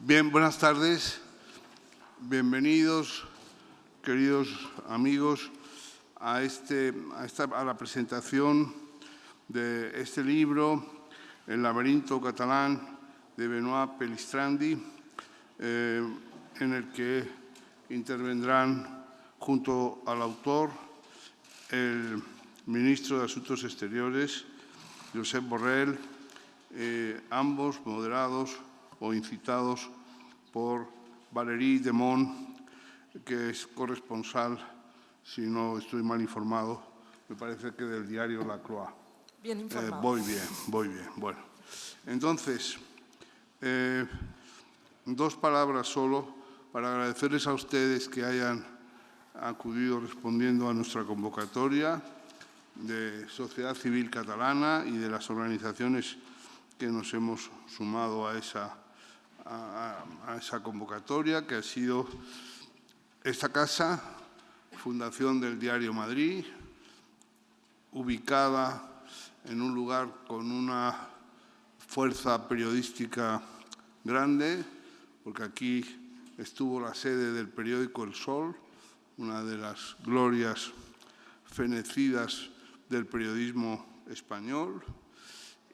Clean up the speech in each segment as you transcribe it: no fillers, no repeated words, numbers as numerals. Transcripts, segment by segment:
Bien, buenas tardes. Bienvenidos, queridos amigos, a la presentación de este libro, El laberinto catalán, de Benoit Pellistrandi, en el que intervendrán junto al autor el ministro de Asuntos Exteriores, Josep Borrell, ambos moderados o incitados por Valérie Demont, que es corresponsal, si no estoy mal informado, me parece que del diario La Croix. Bien informado. Voy bien. Bueno, entonces, dos palabras solo para agradecerles a ustedes que hayan acudido respondiendo a nuestra convocatoria de Sociedad Civil Catalana y de las organizaciones que nos hemos sumado a esa convocatoria, que ha sido esta casa, Fundación del Diario Madrid, ubicada en un lugar con una fuerza periodística grande, porque aquí estuvo la sede del periódico El Sol, una de las glorias fenecidas del periodismo español,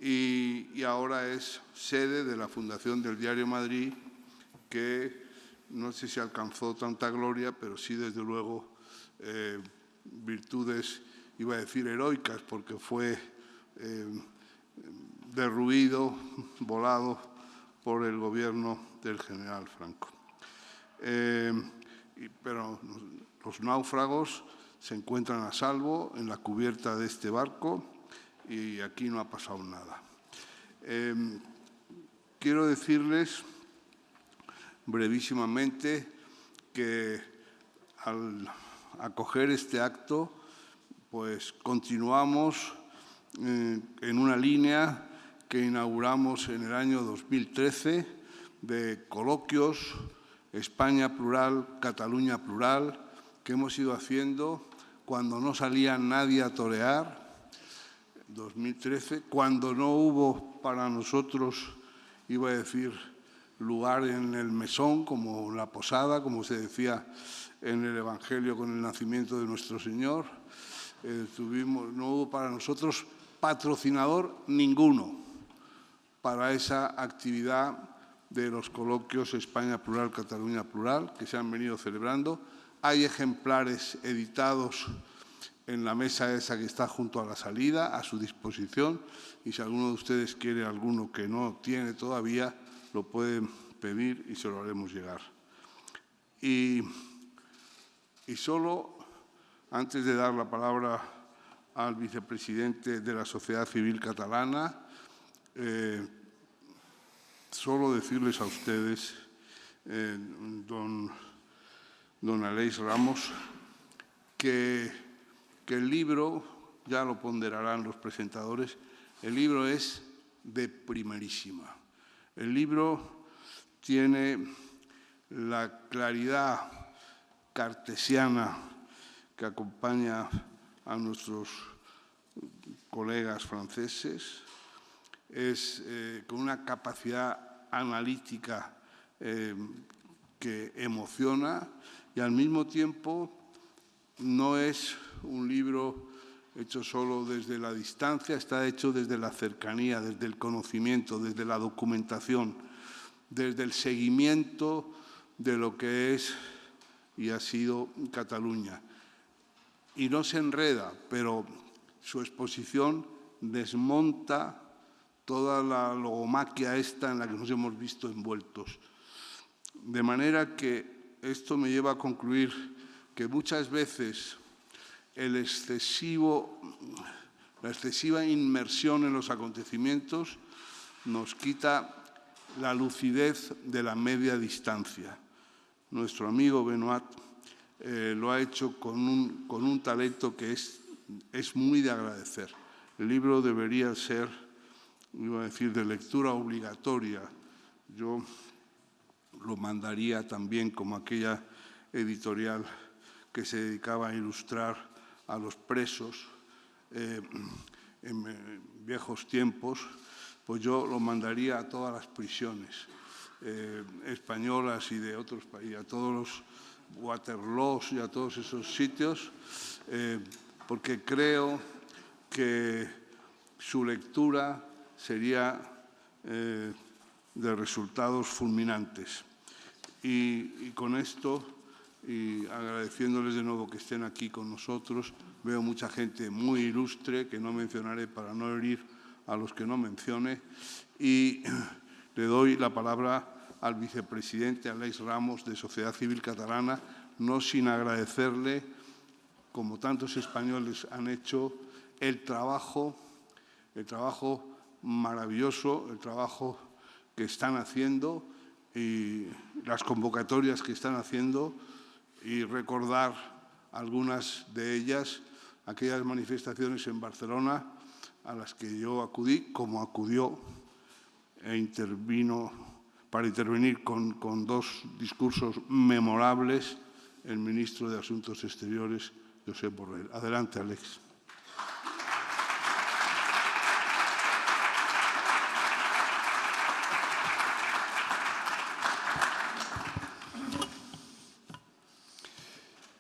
y ahora es sede de la Fundación del Diario Madrid, que no sé si alcanzó tanta gloria, pero sí, desde luego, virtudes, iba a decir heroicas, porque fue derruido, volado por el gobierno del general Franco. Pero los náufragos se encuentran a salvo en la cubierta de este barco y aquí no ha pasado nada. Quiero decirles brevísimamente que al acoger este acto, pues continuamos en una línea que inauguramos en el año 2013 de coloquios España plural, Cataluña plural, que hemos ido haciendo cuando no salía nadie a torear, 2013, cuando no hubo para nosotros, iba a decir, lugar en el mesón, como la posada, como se decía en el Evangelio con el nacimiento de nuestro Señor. No hubo para nosotros patrocinador ninguno para esa actividad de los coloquios España plural, Cataluña plural, que se han venido celebrando. Hay ejemplares editados en la mesa esa que está junto a la salida, a su disposición, y si alguno de ustedes quiere alguno que no tiene todavía, lo pueden pedir y se lo haremos llegar. Y solo, antes de dar la palabra al vicepresidente de la Sociedad Civil Catalana, solo decirles a ustedes, don Aleix Ramos, que el libro, ya lo ponderarán los presentadores, el libro es de primerísima. El libro tiene la claridad cartesiana que acompaña a nuestros colegas franceses, es con una capacidad analítica que emociona y al mismo tiempo no es un libro hecho solo desde la distancia, está hecho desde la cercanía, desde el conocimiento, desde la documentación, desde el seguimiento de lo que es y ha sido Cataluña. Y no se enreda, pero su exposición desmonta toda la logomaquia esta en la que nos hemos visto envueltos. De manera que esto me lleva a concluir que muchas veces la excesiva inmersión en los acontecimientos nos quita la lucidez de la media distancia. Nuestro amigo Benoit lo ha hecho con un talento que es muy de agradecer. El libro debería ser, iba a decir, de lectura obligatoria. Yo lo mandaría también como aquella editorial que se dedicaba a ilustrar a los presos en viejos tiempos, pues yo lo mandaría a todas las prisiones, españolas y de otros países, a todos los Waterloos y a todos esos sitios, porque creo que su lectura sería de resultados fulminantes. Y con esto, y agradeciéndoles de nuevo que estén aquí con nosotros, veo mucha gente muy ilustre, que no mencionaré para no herir a los que no mencione, y le doy la palabra al vicepresidente Aleix Ramos de Sociedad Civil Catalana, no sin agradecerle, como tantos españoles han hecho, el trabajo maravilloso, el trabajo que están haciendo y las convocatorias que están haciendo, y recordar algunas de ellas, aquellas manifestaciones en Barcelona a las que yo acudí, como acudió e intervino para intervenir con dos discursos memorables el ministro de Asuntos Exteriores, Josep Borrell. Adelante, Alex.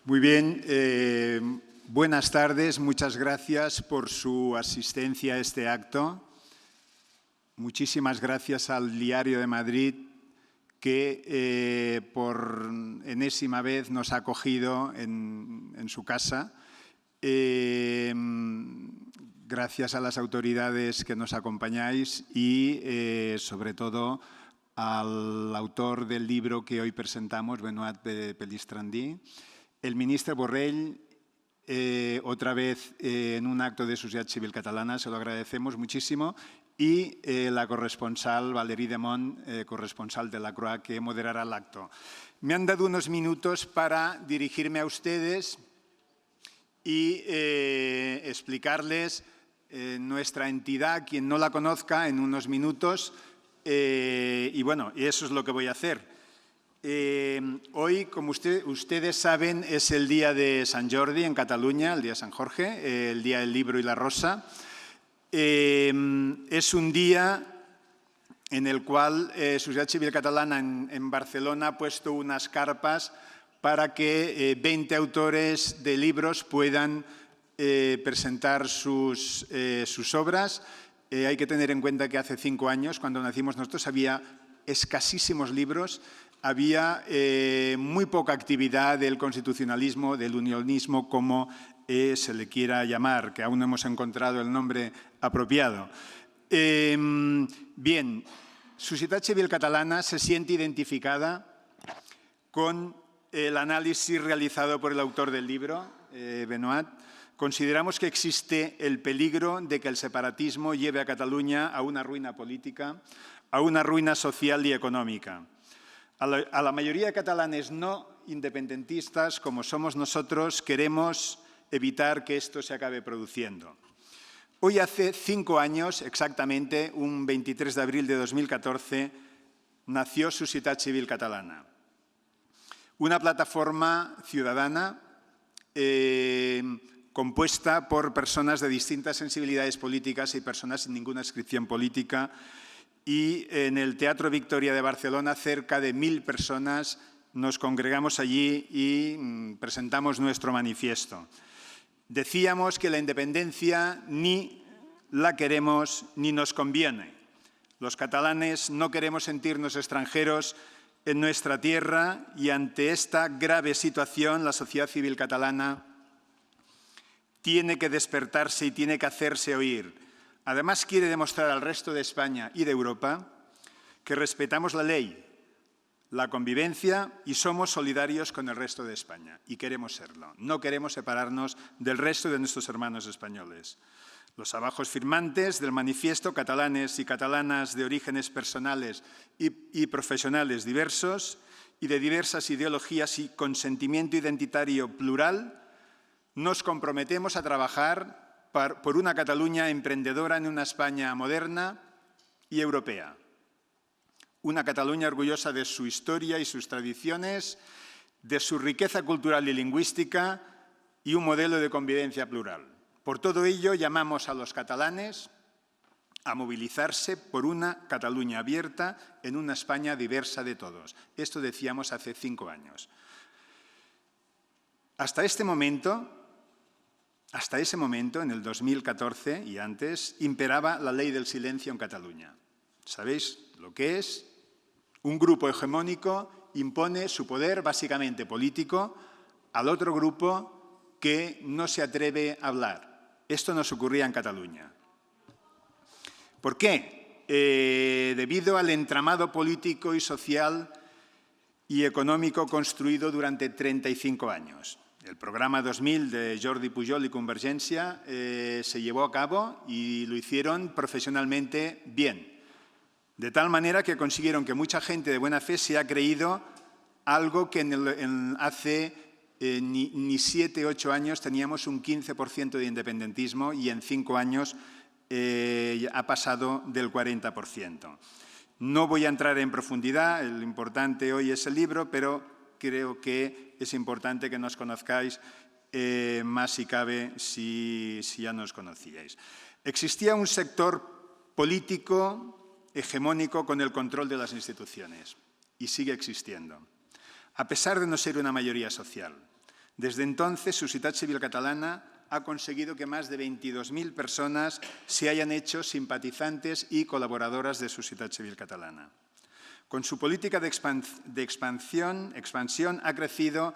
Muy bien, buenas tardes, muchas gracias por su asistencia a este acto. Muchísimas gracias al Diario de Madrid que por enésima vez nos ha acogido en su casa. Gracias a las autoridades que nos acompañáis y sobre todo al autor del libro que hoy presentamos, Benoit Pellistrandi. El ministre Borrell, otra vez en un acto de Sociedad Civil Catalana, se lo agradecemos muchísimo, y la corresponsal Valérie Demont, corresponsal de la Croix, que moderará el acto. Me han dado unos minutos para dirigirme a ustedes y explicarles nuestra entidad, quien no la conozca, en unos minutos, y bueno, eso es lo que voy a hacer. Hoy, como ustedes saben, es el día de Sant Jordi en Cataluña, el día de San Jorge, el día del libro y la rosa. Es un día en el cual Sociedad Civil Catalana en Barcelona ha puesto unas carpas para que 20 autores de libros puedan presentar sus obras. Hay que tener en cuenta que hace 5 años, cuando nacimos nosotros, había escasísimos libros. Había muy poca actividad del constitucionalismo, del unionismo, como se le quiera llamar, que aún no hemos encontrado el nombre apropiado. Bien, Societat Civil Catalana se siente identificada con el análisis realizado por el autor del libro, Benoit. Consideramos que existe el peligro de que el separatismo lleve a Cataluña a una ruina política, a una ruina social y económica. A la mayoría de catalanes no independentistas, como somos nosotros, queremos evitar que esto se acabe produciendo. Hoy hace 5 años, exactamente, un 23 de abril de 2014, nació Societat Civil Catalana. Una plataforma ciudadana compuesta por personas de distintas sensibilidades políticas y personas sin ninguna adscripción política. Y en el Teatro Victoria de Barcelona, cerca de 1000 personas nos congregamos allí y presentamos nuestro manifiesto. Decíamos que la independencia ni la queremos ni nos conviene. Los catalanes no queremos sentirnos extranjeros en nuestra tierra y ante esta grave situación la sociedad civil catalana tiene que despertarse y tiene que hacerse oír. Además, quiere demostrar al resto de España y de Europa que respetamos la ley, la convivencia y somos solidarios con el resto de España. Y queremos serlo. No queremos separarnos del resto de nuestros hermanos españoles. Los abajos firmantes del manifiesto, catalanes y catalanas de orígenes personales y profesionales diversos y de diversas ideologías y con sentimiento identitario plural, nos comprometemos a trabajar por una Cataluña emprendedora en una España moderna y europea. Una Cataluña orgullosa de su historia y sus tradiciones, de su riqueza cultural y lingüística y un modelo de convivencia plural. Por todo ello, llamamos a los catalanes a movilizarse por una Cataluña abierta en una España diversa de todos. Esto decíamos hace 5 años. Hasta ese momento, en el 2014 y antes, imperaba la ley del silencio en Cataluña. ¿Sabéis lo que es? Un grupo hegemónico impone su poder, básicamente político, al otro grupo que no se atreve a hablar. Esto nos ocurría en Cataluña. ¿Por qué? Debido al entramado político y social y económico construido durante 35 años. El programa 2000 de Jordi Pujol y Convergencia se llevó a cabo y lo hicieron profesionalmente bien. De tal manera que consiguieron que mucha gente de buena fe se ha creído algo que hace ni 7 u 8 años teníamos un 15% de independentismo y en 5 años ha pasado del 40%. No voy a entrar en profundidad, lo importante hoy es el libro, pero creo que es importante que nos conozcáis más si cabe, si ya nos conocíais. Existía un sector político hegemónico con el control de las instituciones y sigue existiendo, a pesar de no ser una mayoría social. Desde entonces, Societat Civil Catalana ha conseguido que más de 22.000 personas se hayan hecho simpatizantes y colaboradoras de Societat Civil Catalana. Con su política de expansión ha crecido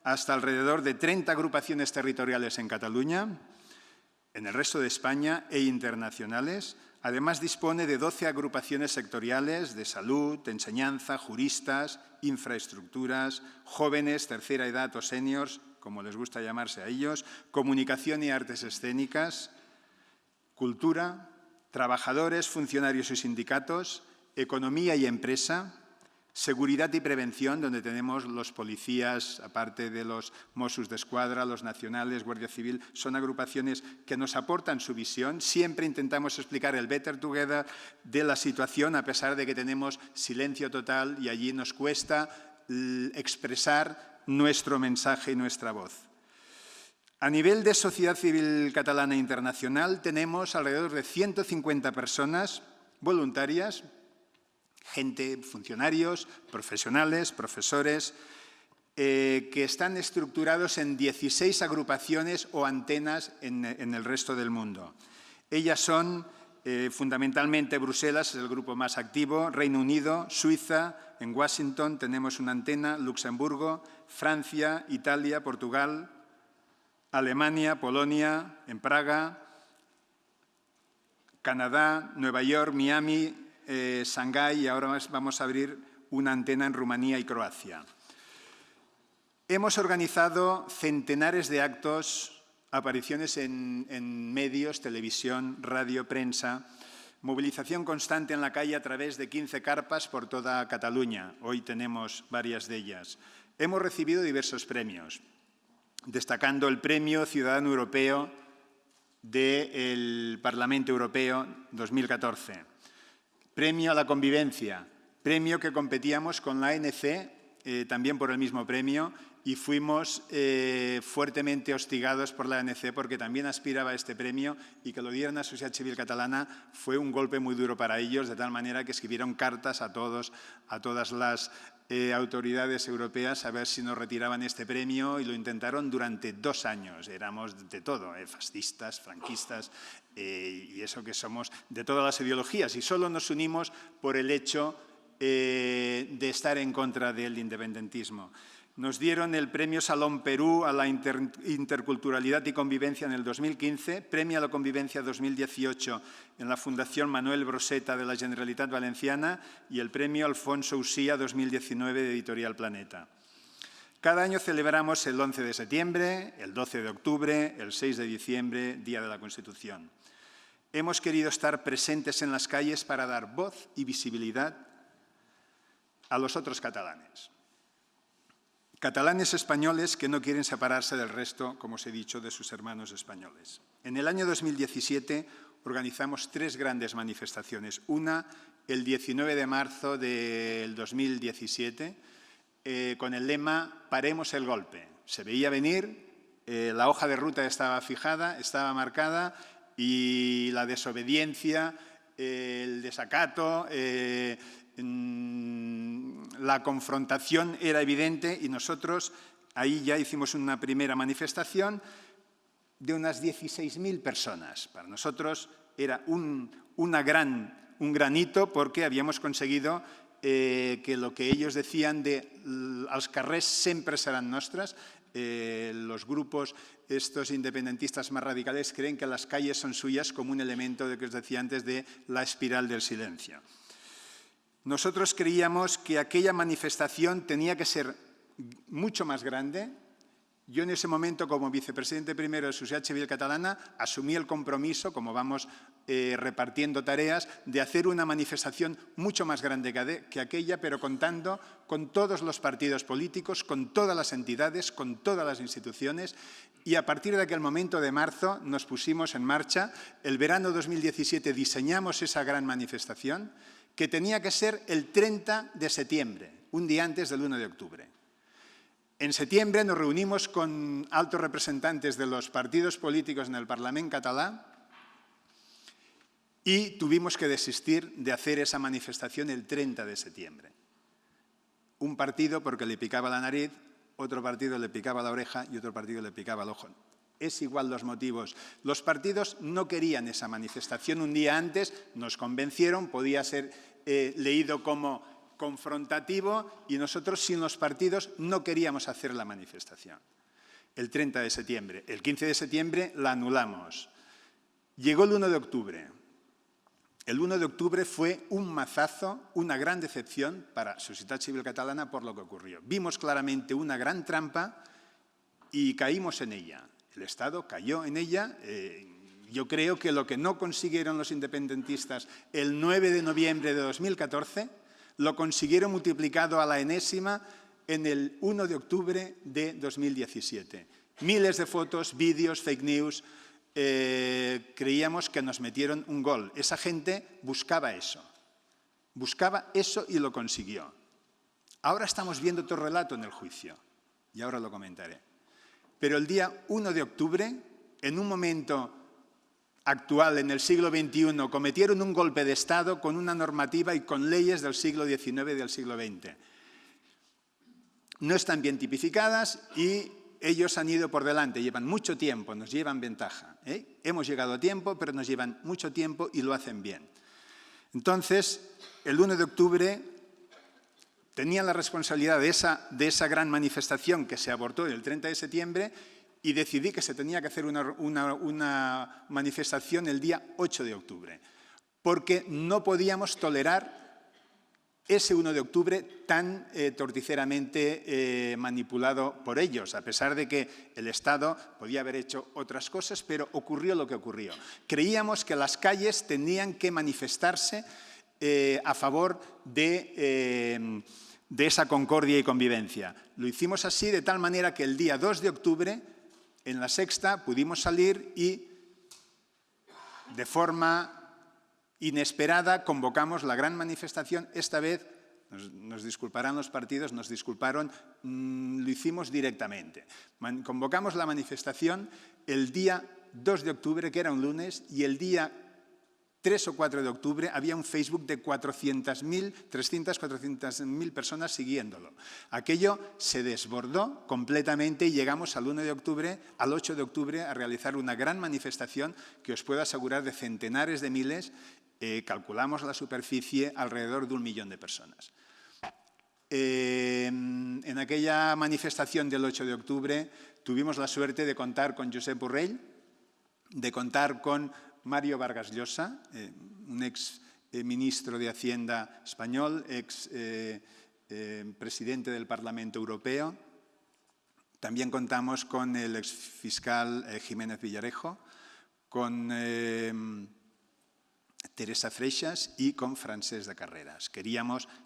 hasta alrededor de 30 agrupaciones territoriales en Cataluña, en el resto de España e internacionales. Además, dispone de 12 agrupaciones sectoriales de salud, enseñanza, juristas, infraestructuras, jóvenes, tercera edad o seniors, como les gusta llamarse a ellos, comunicación y artes escénicas, cultura, trabajadores, funcionarios y sindicatos, economía y empresa, seguridad y prevención, donde tenemos los policías, aparte de los Mossos d'Esquadra, los nacionales, Guardia Civil, son agrupaciones que nos aportan su visión. Siempre intentamos explicar el better together de la situación, a pesar de que tenemos silencio total y allí nos cuesta expresar nuestro mensaje y nuestra voz. A nivel de Sociedad Civil Catalana Internacional tenemos alrededor de 150 personas voluntarias, gente, funcionarios, profesionales, profesores, que están estructurados en 16 agrupaciones o antenas en el resto del mundo. Ellas son fundamentalmente Bruselas, es el grupo más activo, Reino Unido, Suiza, en Washington tenemos una antena, Luxemburgo, Francia, Italia, Portugal, Alemania, Polonia, en Praga, Canadá, Nueva York, Miami, Shanghái y ahora vamos a abrir una antena en Rumanía y Croacia. Hemos organizado centenares de actos, apariciones en medios, televisión, radio, prensa, movilización constante en la calle a través de 15 carpas por toda Cataluña. Hoy tenemos varias de ellas. Hemos recibido diversos premios, destacando el Premio Ciudadano Europeo del Parlamento Europeo 2014. Premio a la convivencia, premio que competíamos con la ANC, también por el mismo premio, y fuimos fuertemente hostigados por la ANC porque también aspiraba a este premio y que lo dieran a Sociedad Civil Catalana fue un golpe muy duro para ellos, de tal manera que escribieron cartas a todas las autoridades europeas a ver si nos retiraban este premio y lo intentaron durante 2 años. Éramos de todo, fascistas, franquistas y eso que somos de todas las ideologías y solo nos unimos por el hecho de estar en contra del independentismo. Nos dieron el Premio Salón Perú a la Interculturalidad y Convivencia en el 2015, Premio a la Convivencia 2018 en la Fundación Manuel Broseta de la Generalitat Valenciana y el Premio Alfonso Usía 2019 de Editorial Planeta. Cada año celebramos el 11 de septiembre, el 12 de octubre, el 6 de diciembre, Día de la Constitución. Hemos querido estar presentes en las calles para dar voz y visibilidad a los otros catalanes. Catalanes españoles que no quieren separarse del resto, como os he dicho, de sus hermanos españoles. En el año 2017 organizamos 3 grandes manifestaciones. Una, el 19 de marzo del 2017, con el lema «Paremos el golpe». Se veía venir, la hoja de ruta estaba fijada, estaba marcada y la desobediencia el desacato, la confrontación era evidente y nosotros ahí ya hicimos una primera manifestación de unas 16.000 personas. Para nosotros era un gran hito porque habíamos conseguido que lo que ellos decían de «els carrers sempre seran nostres», los grupos, estos independentistas más radicales, creen que las calles son suyas como un elemento de que os decía antes de la espiral del silencio. Nosotros creíamos que aquella manifestación tenía que ser mucho más grande. Yo en ese momento, como vicepresidente primero de Societat Civil Catalana, asumí el compromiso, como vamos repartiendo tareas, de hacer una manifestación mucho más grande que aquella, pero contando con todos los partidos políticos, con todas las entidades, con todas las instituciones. Y a partir de aquel momento de marzo nos pusimos en marcha. El verano 2017 diseñamos esa gran manifestación que tenía que ser el 30 de septiembre, un día antes del 1 de octubre. En septiembre nos reunimos con altos representantes de los partidos políticos en el Parlamento catalán y tuvimos que desistir de hacer esa manifestación el 30 de septiembre. Un partido porque le picaba la nariz, otro partido le picaba la oreja y otro partido le picaba el ojo. Es igual los motivos. Los partidos no querían esa manifestación un día antes, nos convencieron, podía ser leído como confrontativo y nosotros sin los partidos no queríamos hacer la manifestación. El 30 de septiembre. El 15 de septiembre la anulamos. Llegó el 1 de octubre. El 1 de octubre fue un mazazo, una gran decepción para Societat Civil Catalana por lo que ocurrió. Vimos claramente una gran trampa y caímos en ella. El Estado cayó en ella. Yo creo que lo que no consiguieron los independentistas el 9 de noviembre de 2014 lo consiguieron multiplicado a la enésima en el 1 de octubre de 2017. Miles de fotos, vídeos, fake news. Creíamos que nos metieron un gol. Esa gente buscaba eso y lo consiguió. Ahora estamos viendo otro relato en el juicio y ahora lo comentaré. Pero el día 1 de octubre, en un momento actual, en el siglo XXI, cometieron un golpe de Estado con una normativa y con leyes del siglo XIX y del siglo XX. No están bien tipificadas y ellos han ido por delante, llevan mucho tiempo, nos llevan ventaja. Hemos llegado a tiempo, pero nos llevan mucho tiempo y lo hacen bien. Entonces, el 1 de octubre tenían la responsabilidad de esa gran manifestación que se abortó el 30 de septiembre y decidí que se tenía que hacer una manifestación el día 8 de octubre, porque no podíamos tolerar ese 1 de octubre tan torticeramente manipulado por ellos, a pesar de que el Estado podía haber hecho otras cosas, pero ocurrió lo que ocurrió. Creíamos que las calles tenían que manifestarse a favor de esa concordia y convivencia. Lo hicimos así de tal manera que el día 2 de octubre, en La Sexta, pudimos salir y, de forma inesperada, convocamos la gran manifestación. Esta vez, nos disculparán los partidos, nos disculparon, lo hicimos directamente. Convocamos la manifestación el día 2 de octubre, que era un lunes, y el día 3 o 4 de octubre había un Facebook de 400.000 personas siguiéndolo. Aquello se desbordó completamente y llegamos al 1 de octubre, al 8 de octubre, a realizar una gran manifestación que os puedo asegurar de centenares de miles. Calculamos la superficie alrededor de 1 millón de personas. En aquella manifestación del 8 de octubre tuvimos la suerte de contar con Josep Borrell, de contar con Mario Vargas Llosa, un ex ministro de Hacienda español, ex presidente del Parlamento Europeo. También contamos con el ex fiscal Jiménez Villarejo, con Teresa Freixas y con Francesc de Carreras.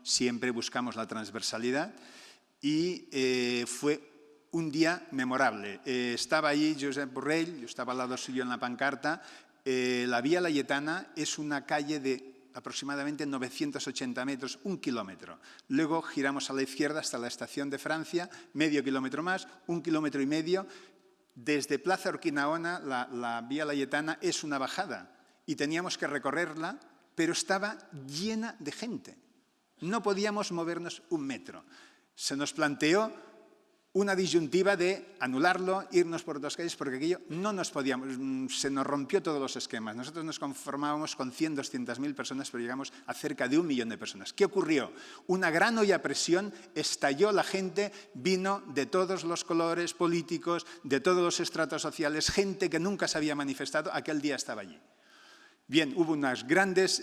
Siempre buscamos la transversalidad y fue un día memorable. Estaba allí Josep Borrell, yo estaba al lado suyo en la pancarta. La Vía Laietana es una calle de aproximadamente 980 metros, 1 kilómetro. Luego giramos a la izquierda hasta la estación de Francia, medio kilómetro más, 1,5 kilómetros. Desde Plaza Urquinaona, la Vía Laietana es una bajada y teníamos que recorrerla pero estaba llena de gente. No podíamos movernos un metro. Se nos planteó una disyuntiva de anularlo, irnos por otras calles, porque aquello no nos podíamos, se nos rompió todos los esquemas. Nosotros nos conformábamos con 100, 200.000 personas, pero llegamos a cerca de 1 millón de personas. ¿Qué ocurrió? Una gran olla a presión, estalló la gente, vino de todos los colores políticos, de todos los estratos sociales, gente que nunca se había manifestado, aquel día estaba allí. Bien, hubo unos grandes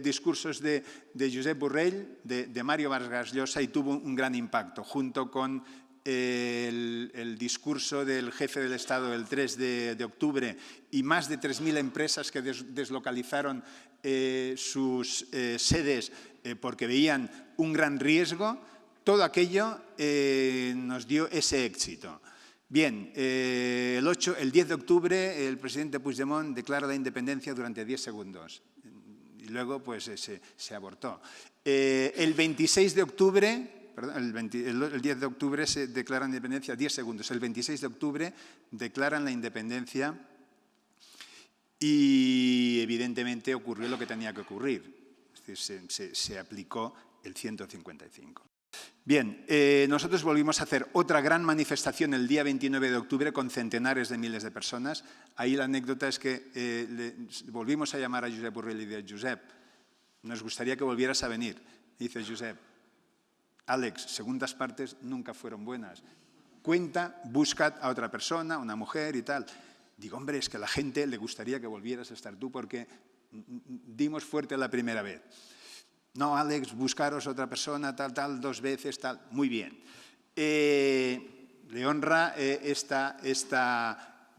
discursos de Josep Borrell, de Mario Vargas Llosa, y tuvo un gran impacto, junto con el discurso del jefe del Estado el 3 de octubre y más de 3.000 empresas que deslocalizaron sus sedes porque veían un gran riesgo. Todo aquello nos dio ese éxito. Bien, el 10 de octubre el presidente Puigdemont declara la independencia durante 10 segundos y luego pues se abortó. El 26 de octubre, perdón, el 10 de octubre se declara la independencia 10 segundos. El 26 de octubre declaran la independencia y evidentemente ocurrió lo que tenía que ocurrir. Es decir, se aplicó el 155. Bien, nosotros volvimos a hacer otra gran manifestación el día 29 de octubre con centenares de miles de personas. Ahí la anécdota es que volvimos a llamar a Josep Borrell y de Josep, nos gustaría que volvieras a venir. Dice Josep, Àlex, segundas partes nunca fueron buenas. Cuenta, busca a otra persona, una mujer y tal. Digo, hombre, es que a la gente le gustaría que volvieras a estar tú porque dimos fuerte la primera vez. No, Àlex, buscaros otra persona, tal, 2 veces, tal. Muy bien. Le honra esta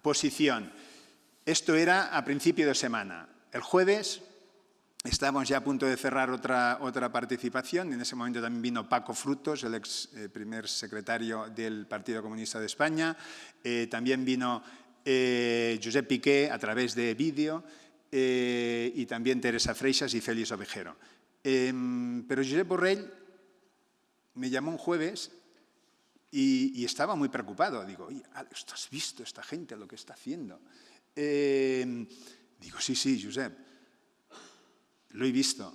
posición. Esto era a principio de semana. El jueves estábamos ya a punto de cerrar otra participación. En ese momento también vino Paco Frutos, el primer secretario del Partido Comunista de España. También vino Josep Piqué a través de vídeo y también Teresa Freixas y Félix Ovejero. Pero Josep Borrell me llamó un jueves y estaba muy preocupado. Digo, oye, Àlex, ¿tú has visto esta gente lo que está haciendo? Digo, sí, Josep, lo he visto.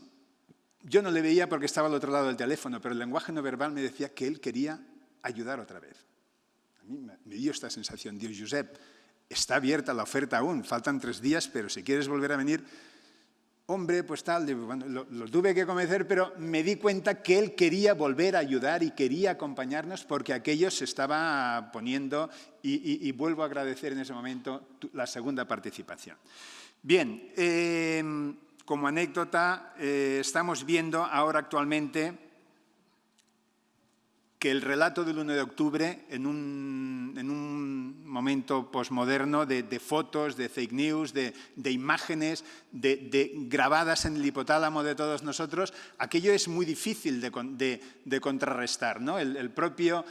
Yo no le veía porque estaba al otro lado del teléfono, pero el lenguaje no verbal me decía que él quería ayudar otra vez. A mí me dio esta sensación. Dios, Josep, está abierta la oferta aún, faltan 3 días, pero si quieres volver a venir, hombre, pues tal, bueno, lo tuve que convencer, pero me di cuenta que él quería volver a ayudar y quería acompañarnos porque aquello se estaba poniendo y vuelvo a agradecer en ese momento la segunda participación. Bien, como anécdota, estamos viendo ahora actualmente que el relato del 1 de octubre, en un momento posmoderno de fotos, de fake news, de imágenes, grabadas en el hipotálamo de todos nosotros, aquello es muy difícil de contrarrestar, ¿no? El propio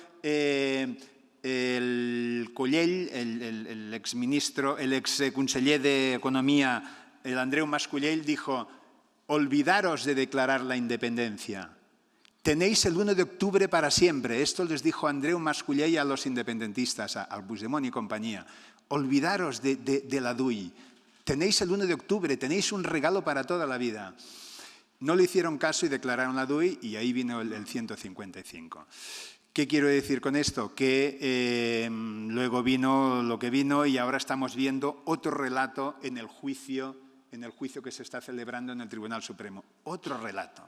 el Collell, el exministro, el exconseller d'Economia, el Andreu Mas-Collell, dijo, olvidaros de declarar la independencia. Tenéis el 1 de octubre para siempre. Esto les dijo Andreu Mas-Collell a los independentistas, al Puigdemont y compañía. Olvidaros de la DUI. Tenéis el 1 de octubre, tenéis un regalo para toda la vida. No le hicieron caso y declararon la DUI y ahí vino el 155. ¿Qué quiero decir con esto? Que luego vino lo que vino y ahora estamos viendo otro relato en el juicio que se está celebrando en el Tribunal Supremo. Otro relato.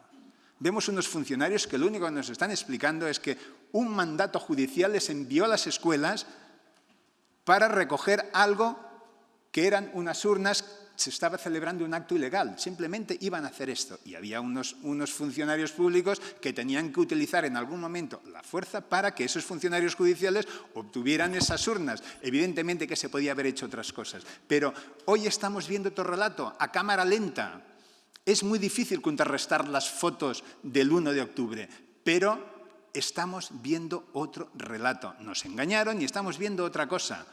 Vemos unos funcionarios que lo único que nos están explicando es que un mandato judicial les envió a las escuelas para recoger algo que eran unas urnas, se estaba celebrando un acto ilegal, simplemente iban a hacer esto. Y había unos funcionarios públicos que tenían que utilizar en algún momento la fuerza para que esos funcionarios judiciales obtuvieran esas urnas. Evidentemente que se podía haber hecho otras cosas, pero hoy estamos viendo otro relato a cámara lenta. Es muy difícil contrarrestar las fotos del 1 de octubre, pero estamos viendo otro relato. Nos engañaron y estamos viendo otra cosa.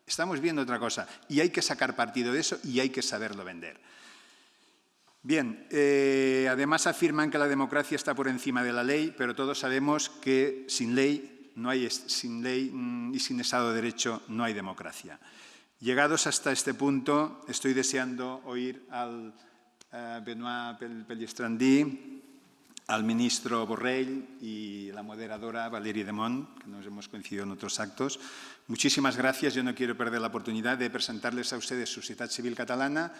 Estamos viendo otra cosa y hay que sacar partido de eso y hay que saberlo vender. Bien, además afirman que la democracia está por encima de la ley, pero todos sabemos que sin ley y sin Estado de Derecho no hay democracia. Llegados hasta este punto, estoy deseando oír al Benoit Pellestrandí, al ministro Borrell y la moderadora Valérie Demont, que nos hemos coincidido en otros actos. Muchísimas gracias. Yo no quiero perder la oportunidad de presentarles a ustedes Societat Civil Catalana.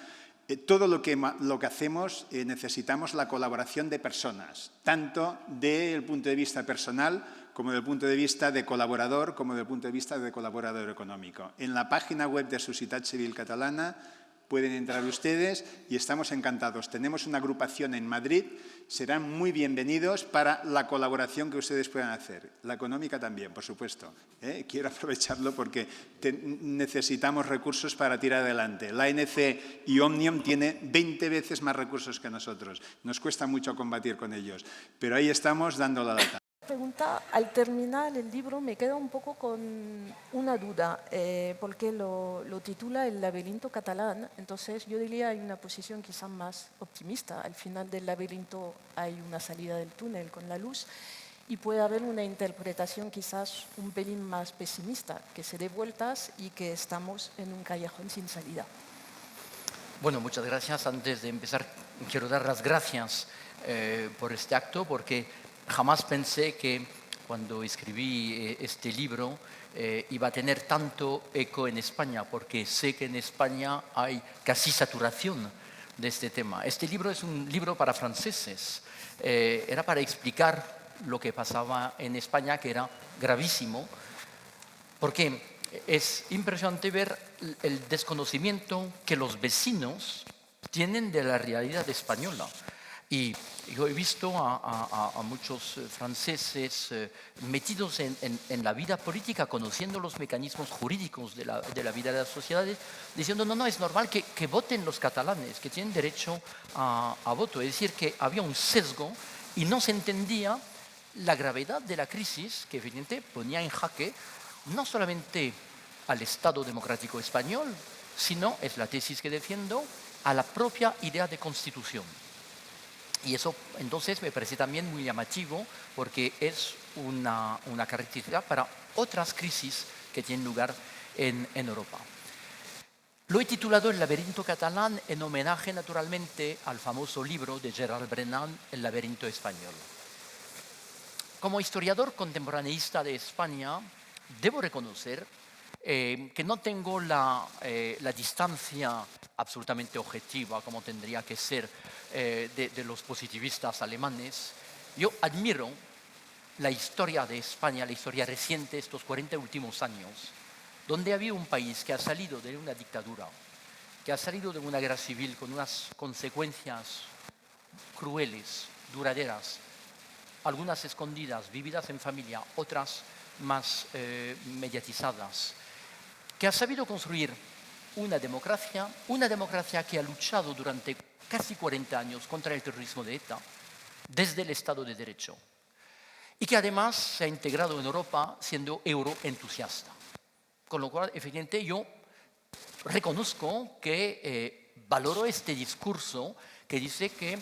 Todo lo que hacemos necesitamos la colaboración de personas, tanto desde el punto de vista personal como desde el punto de vista de colaborador, como desde el punto de vista de colaborador económico. En la página web de Societat Civil Catalana pueden entrar ustedes y estamos encantados. Tenemos una agrupación en Madrid, serán muy bienvenidos para la colaboración que ustedes puedan hacer. La económica también, por supuesto. Quiero aprovecharlo porque necesitamos recursos para tirar adelante. La ANC y Òmnium tiene 20 veces más recursos que nosotros. Nos cuesta mucho combatir con ellos, pero ahí estamos dando la lata. Pregunta, al terminar el libro me queda un poco con una duda, porque lo titula El laberinto catalán, entonces yo diría hay una posición quizás más optimista, al final del laberinto hay una salida del túnel con la luz y puede haber una interpretación quizás un pelín más pesimista, que se dé vueltas y que estamos en un callejón sin salida. Bueno, muchas gracias. Antes de empezar quiero dar las gracias por este acto porque jamás pensé que cuando escribí este libro iba a tener tanto eco en España, porque sé que en España hay casi saturación de este tema. Este libro es un libro para franceses. Era para explicar lo que pasaba en España, que era gravísimo, porque es impresionante ver el desconocimiento que los vecinos tienen de la realidad española. Y yo he visto a muchos franceses metidos en la vida política, conociendo los mecanismos jurídicos de la vida de las sociedades, diciendo, no, es normal que voten los catalanes, que tienen derecho a voto. Es decir, que había un sesgo y no se entendía la gravedad de la crisis que evidentemente ponía en jaque no solamente al Estado democrático español, sino, es la tesis que defiendo, a la propia idea de constitución. Y eso entonces me parece también muy llamativo porque es una característica para otras crisis que tienen lugar en Europa. Lo he titulado El laberinto catalán en homenaje naturalmente al famoso libro de Gerard Brennan, El laberinto español. Como historiador contemporaneista de España, debo reconocer que no tengo la distancia absolutamente objetiva como tendría que ser de los positivistas alemanes. Yo admiro la historia de España, la historia reciente, estos 40 últimos años, donde había un país que ha salido de una dictadura, que ha salido de una guerra civil con unas consecuencias crueles, duraderas, algunas escondidas, vividas en familia, otras más mediatizadas, que ha sabido construir una democracia que ha luchado durante casi 40 años contra el terrorismo de ETA, desde el Estado de Derecho, y que además se ha integrado en Europa siendo euroentusiasta. Con lo cual, evidentemente, yo reconozco que valoro este discurso que dice que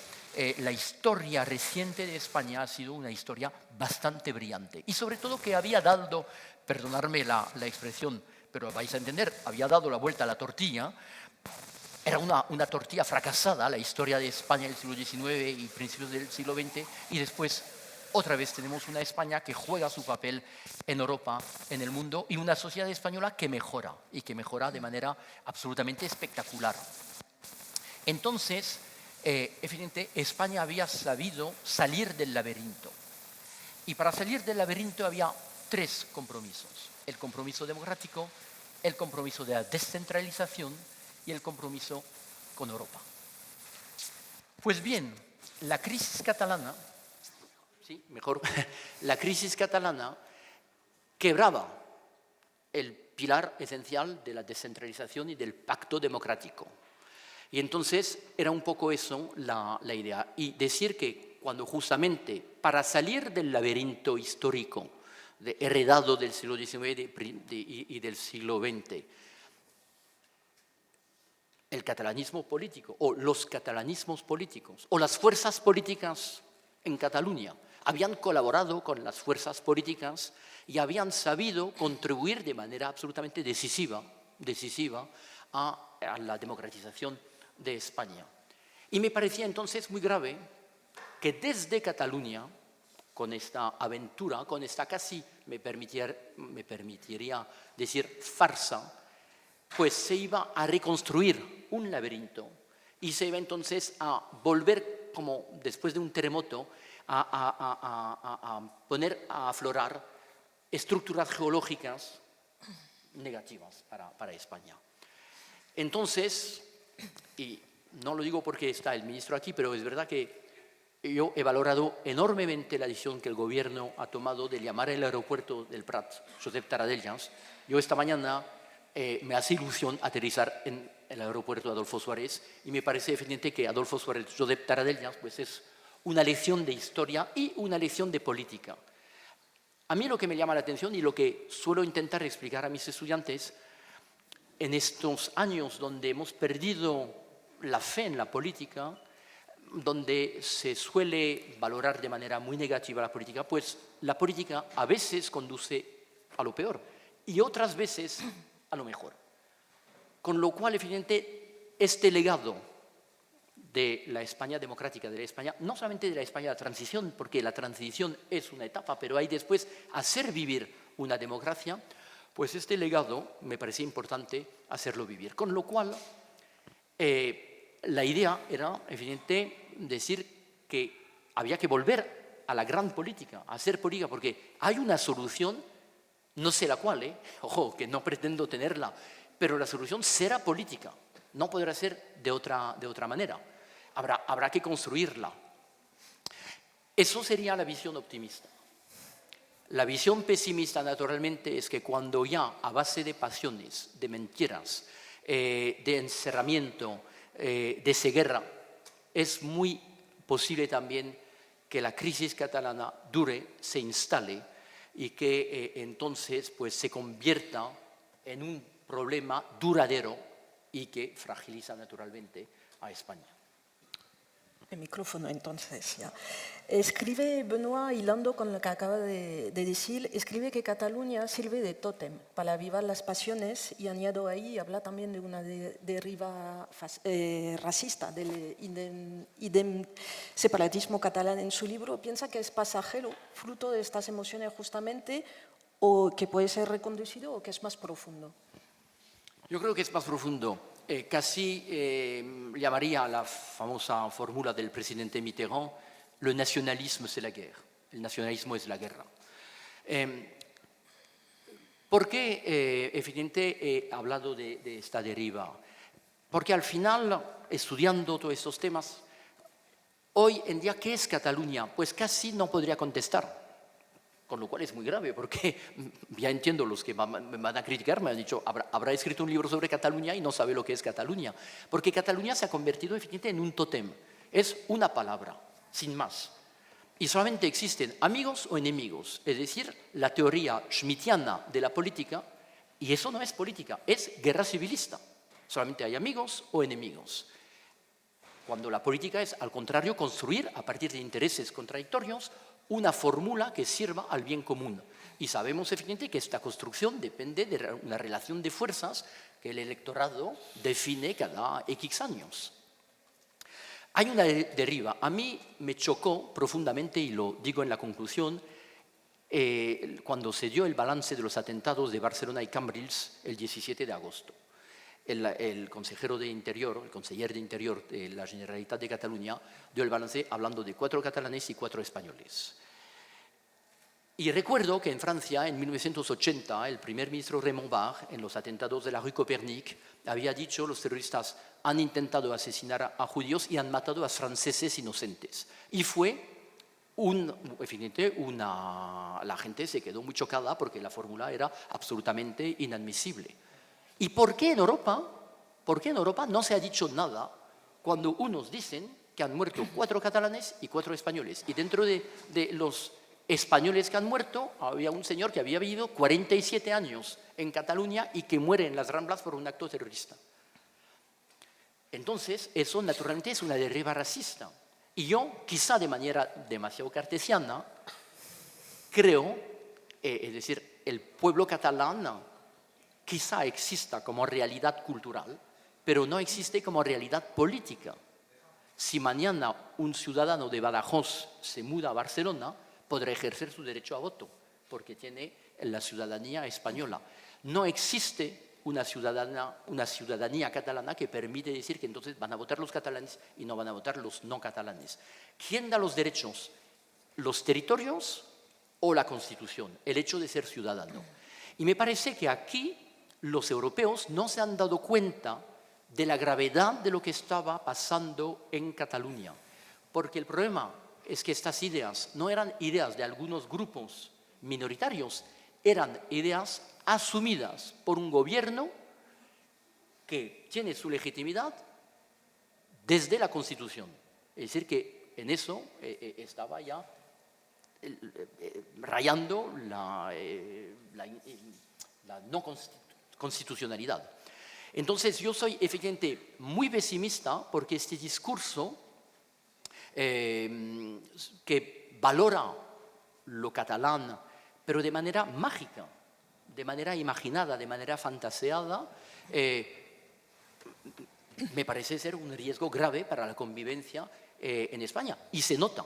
la historia reciente de España ha sido una historia bastante brillante y sobre todo que había dado, perdonadme la expresión, pero vais a entender, había dado la vuelta a la tortilla. Era una tortilla fracasada, la historia de España del siglo XIX y principios del siglo XX, y después otra vez tenemos una España que juega su papel en Europa, en el mundo, y una sociedad española que mejora, y que mejora de manera absolutamente espectacular. Entonces, evidentemente, España había sabido salir del laberinto. Y para salir del laberinto había 3 compromisos. El compromiso democrático, el compromiso de la descentralización y el compromiso con Europa. Pues bien, la crisis catalana, la crisis catalana quebraba el pilar esencial de la descentralización y del pacto democrático. Y entonces era un poco eso la idea. Y decir que cuando justamente para salir del laberinto histórico heredado del siglo XIX y del siglo XX, el catalanismo político o los catalanismos políticos o las fuerzas políticas en Cataluña habían colaborado con las fuerzas políticas y habían sabido contribuir de manera absolutamente decisiva a la democratización de España. Y me parecía entonces muy grave que desde Cataluña, con esta aventura, con esta casi, me permitiría decir, farsa, pues se iba a reconstruir un laberinto y se iba entonces a volver, como después de un terremoto, a poner a aflorar estructuras geológicas negativas para España. Entonces, y no lo digo porque está el ministro aquí, pero es verdad que yo he valorado enormemente la decisión que el gobierno ha tomado de llamar el aeropuerto del Prat Josep Tarradellas. Yo esta mañana me hace ilusión aterrizar en el aeropuerto Adolfo Suárez y me parece evidente que Adolfo Suárez Josep Tarradellas pues es una lección de historia y una lección de política. A mí lo que me llama la atención y lo que suelo intentar explicar a mis estudiantes en estos años donde hemos perdido la fe en la política, donde se suele valorar de manera muy negativa la política, pues la política a veces conduce a lo peor y otras veces a lo mejor. Con lo cual, evidentemente, este legado de la España democrática, de la España, no solamente de la España de la transición, porque la transición es una etapa, pero hay después hacer vivir una democracia, pues este legado me parecía importante hacerlo vivir. Con lo cual, la idea era, evidente, decir que había que volver a la gran política, a hacer política, porque hay una solución, no sé la cual, ojo, que no pretendo tenerla, pero la solución será política, no podrá ser de otra manera. Habrá que construirla. Eso sería la visión optimista. La visión pesimista, naturalmente, es que cuando ya a base de pasiones, de mentiras, de encerramiento, de ceguera, es muy posible también que la crisis catalana dure, se instale y que entonces pues, se convierta en un problema duradero y que fragiliza naturalmente a España. El micrófono, entonces, ya. Escribe Benoît, hilando con lo que acaba de decir, escribe que Cataluña sirve de tótem para avivar las pasiones y añado ahí, habla también de una deriva racista, del separatismo catalán en su libro. Piensa que es pasajero, fruto de estas emociones justamente, o que puede ser reconducido o que es más profundo. Yo creo que es más profundo. Casi llamaría a la famosa fórmula del presidente Mitterrand, le nationalisme c'est la guerre. El nacionalismo es la guerra. ¿Por qué, evidente, he hablado de esta deriva? Porque al final, estudiando todos estos temas, hoy en día, ¿qué es Cataluña? Pues casi no podría contestar. Con lo cual es muy grave, porque ya entiendo los que me van a criticar, me han dicho, habrá escrito un libro sobre Cataluña y no sabe lo que es Cataluña. Porque Cataluña se ha convertido evidentemente en un tótem. Es una palabra, sin más. Y solamente existen amigos o enemigos, es decir, la teoría schmittiana de la política, y eso no es política, es guerra civilista. Solamente hay amigos o enemigos. Cuando la política es, al contrario, construir a partir de intereses contradictorios una fórmula que sirva al bien común. Y sabemos, evidentemente, que esta construcción depende de una relación de fuerzas que el electorado define cada X años. Hay una deriva. A mí me chocó profundamente, y lo digo en la conclusión, cuando se dio el balance de los atentados de Barcelona y Cambrils el 17 de agosto. El consejero de Interior, el conseller de Interior de la Generalitat de Cataluña, dio el balance hablando de 4 catalanes y 4 españoles. Y recuerdo que en Francia, en 1980, el primer ministro Raymond Barre, en los atentados de la Rue Copernic, había dicho: los terroristas han intentado asesinar a judíos y han matado a franceses inocentes. Y fue, la gente se quedó muy chocada porque la fórmula era absolutamente inadmisible. ¿Y por qué en Europa? ¿Por qué en Europa no se ha dicho nada cuando unos dicen que han muerto 4 catalanes y 4 españoles? Y dentro de los españoles que han muerto, había un señor que había vivido 47 años en Cataluña y que muere en las Ramblas por un acto terrorista. Entonces, eso naturalmente es una deriva racista. Y yo, quizá de manera demasiado cartesiana, creo, es decir, el pueblo catalán quizá exista como realidad cultural, pero no existe como realidad política. Si mañana un ciudadano de Badajoz se muda a Barcelona, podrá ejercer su derecho a voto, porque tiene la ciudadanía española. No existe una ciudadanía catalana que permite decir que entonces van a votar los catalanes y no van a votar los no catalanes. ¿Quién da los derechos? ¿Los territorios o la Constitución? El hecho de ser ciudadano. Y me parece que aquí los europeos no se han dado cuenta de la gravedad de lo que estaba pasando en Cataluña. Porque el problema es que estas ideas no eran ideas de algunos grupos minoritarios, eran ideas asumidas por un gobierno que tiene su legitimidad desde la Constitución. Es decir, que en eso estaba ya rayando la no constitucionalidad. Entonces, yo soy efectivamente muy pesimista porque este discurso que valora lo catalán, pero de manera mágica, de manera imaginada, de manera fantaseada, me parece ser un riesgo grave para la convivencia en España. Y se nota,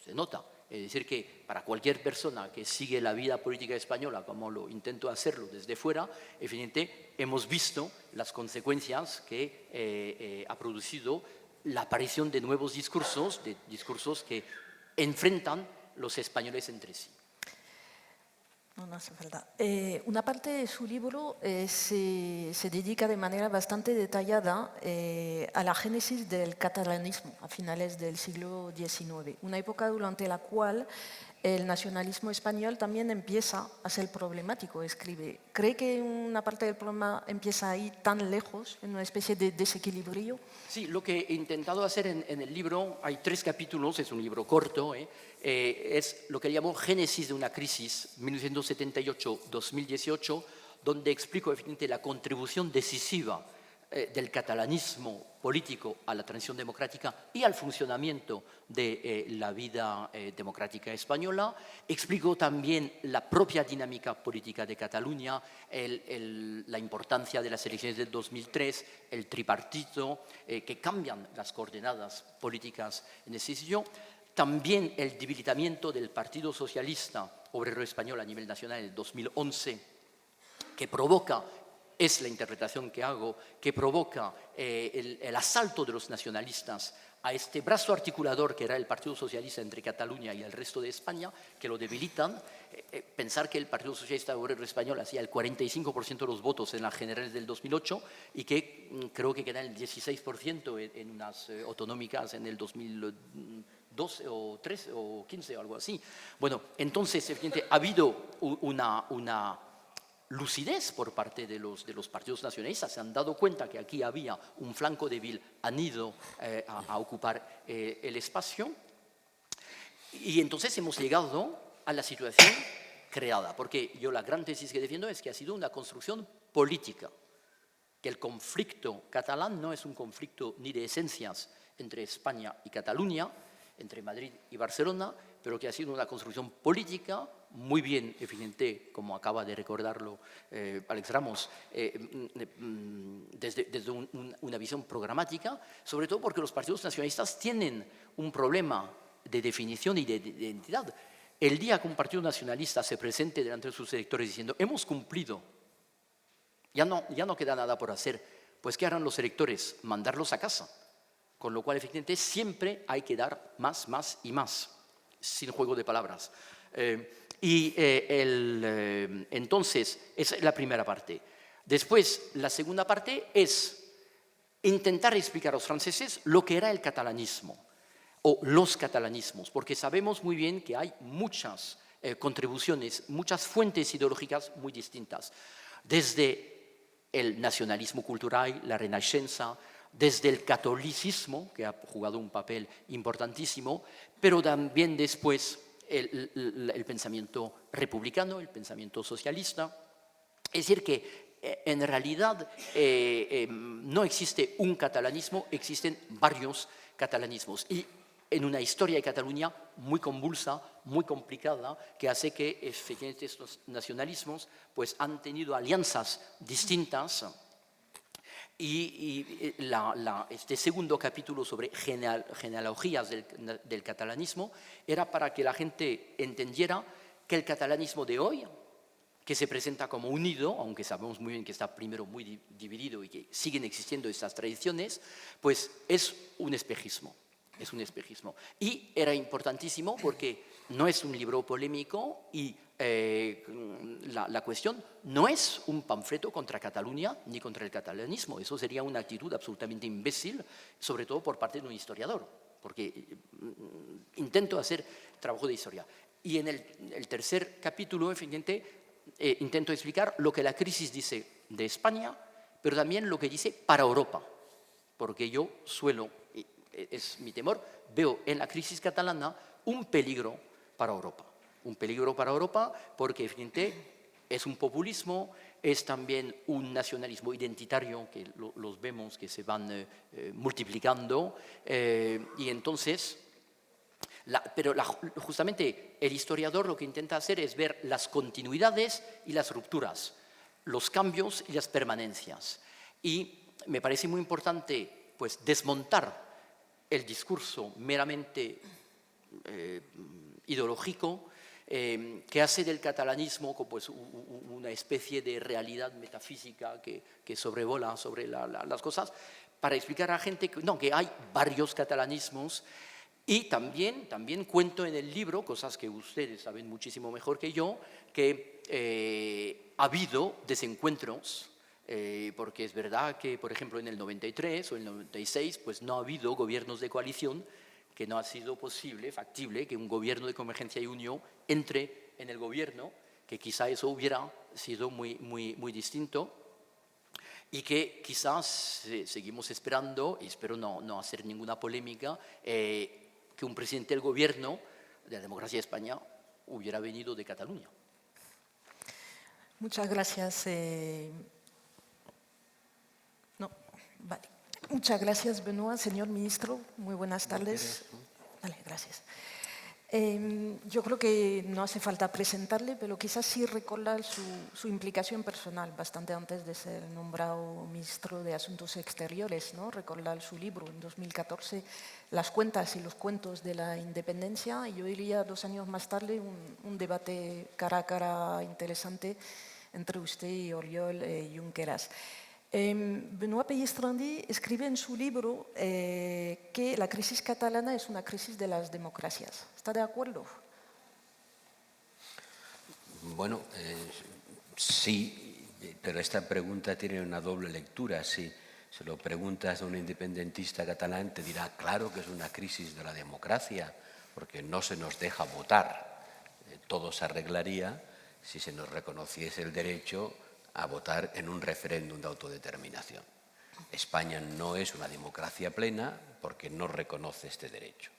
se nota. Es decir, que para cualquier persona que sigue la vida política española, como lo intento hacerlo desde fuera, evidentemente hemos visto las consecuencias que ha producido la aparición de nuevos discursos, de discursos que enfrentan los españoles entre sí. No hace falta. Una parte de su libro se dedica de manera bastante detallada a la génesis del catalanismo a finales del siglo XIX, una época durante la cual el nacionalismo español también empieza a ser problemático, escribe. ¿Cree que una parte del problema empieza ahí tan lejos, en una especie de desequilibrio? Sí, lo que he intentado hacer en el libro, hay 3 capítulos, es un libro corto, es lo que llamo Génesis de una crisis, 1978-2018, donde explico evidentemente la contribución decisiva del catalanismo político a la transición democrática y al funcionamiento de la vida democrática española. Explico también la propia dinámica política de Cataluña, la importancia de las elecciones del 2003, el tripartito, que cambian las coordenadas políticas en ese sitio. También el debilitamiento del Partido Socialista Obrero Español a nivel nacional en el 2011, que provoca, es la interpretación que hago, que provoca el asalto de los nacionalistas a este brazo articulador que era el Partido Socialista entre Cataluña y el resto de España, que lo debilitan. Pensar que el Partido Socialista Obrero Español hacía el 45% de los votos en las generales del 2008 y que creo que queda el 16% en unas autonómicas en el 2012 o 13 o 15 o algo así. Bueno, entonces evidentemente ha habido una lucidez por parte de los partidos nacionalistas, se han dado cuenta que aquí había un flanco débil, han ido a ocupar el espacio y entonces hemos llegado a la situación creada, porque yo la gran tesis que defiendo es que ha sido una construcción política, que el conflicto catalán no es un conflicto ni de esencias entre España y Cataluña, entre Madrid y Barcelona, pero que ha sido una construcción política muy bien eficiente, como acaba de recordarlo Alex Ramos, desde una visión programática, sobre todo porque los partidos nacionalistas tienen un problema de definición y de identidad. El día que un partido nacionalista se presente delante de sus electores diciendo hemos cumplido, ya no queda nada por hacer, pues ¿qué harán los electores? Mandarlos a casa. Con lo cual, efectivamente, siempre hay que dar más, más y más, sin juego de palabras. Entonces, esa es la primera parte. Después, la segunda parte es intentar explicar a los franceses lo que era el catalanismo o los catalanismos, porque sabemos muy bien que hay muchas contribuciones, muchas fuentes ideológicas muy distintas, desde el nacionalismo cultural, la Renascença, desde el catolicismo, que ha jugado un papel importantísimo, pero también después el pensamiento republicano, el pensamiento socialista. Es decir, que en realidad no existe un catalanismo, existen varios catalanismos. Y en una historia de Cataluña muy convulsa, muy complicada, que hace que efectivamente estos nacionalismos pues, han tenido alianzas distintas. Y este segundo capítulo sobre genealogías del catalanismo era para que la gente entendiera que el catalanismo de hoy, que se presenta como unido, aunque sabemos muy bien que está primero muy dividido y que siguen existiendo estas tradiciones, pues es un espejismo. Es un espejismo. Y era importantísimo porque no es un libro polémico y la cuestión no es un panfleto contra Cataluña ni contra el catalanismo. Eso sería una actitud absolutamente imbécil, sobre todo por parte de un historiador, porque intento hacer trabajo de historia. Y en el tercer capítulo, efectivamente, intento explicar lo que la crisis dice de España, pero también lo que dice para Europa, porque yo suelo, es mi temor, veo en la crisis catalana un peligro para Europa. Un peligro para Europa porque, evidentemente, es un populismo, es también un nacionalismo identitario que los vemos que se van multiplicando y entonces... Pero justamente el historiador lo que intenta hacer es ver las continuidades y las rupturas, los cambios y las permanencias. Y me parece muy importante pues, desmontar el discurso meramente ideológico que hace del catalanismo pues, una especie de realidad metafísica que sobrevola sobre las cosas, para explicar a la gente que hay varios catalanismos. Y también cuento en el libro, cosas que ustedes saben muchísimo mejor que yo, que ha habido desencuentros, porque es verdad que, por ejemplo, en el 93 o el 96, pues no ha habido gobiernos de coalición, que no ha sido posible, factible, que un gobierno de Convergencia y Unión entre en el gobierno, que quizá eso hubiera sido muy distinto. Y que quizás seguimos esperando, y espero no hacer ninguna polémica, que un presidente del gobierno de la democracia de España hubiera venido de Cataluña. Muchas gracias. Muchas gracias, Benoît. Señor ministro, muy buenas tardes. Vale, gracias. Yo creo que no hace falta presentarle, pero quizás sí recordar su implicación personal bastante antes de ser nombrado ministro de Asuntos Exteriores, ¿no? Recordar su libro en 2014, Las cuentas y los cuentos de la independencia, y yo diría 2 años más tarde un debate cara a cara interesante entre usted y Oriol Junqueras. Benoît Pellistrandi escribe en su libro que la crisis catalana es una crisis de las democracias. ¿Está de acuerdo? Bueno, sí, pero esta pregunta tiene una doble lectura. Si se lo preguntas a un independentista catalán, te dirá, claro que es una crisis de la democracia, porque no se nos deja votar. Todo se arreglaría si se nos reconociese el derecho a votar en un referéndum de autodeterminación. España no es una democracia plena porque no reconoce este derecho.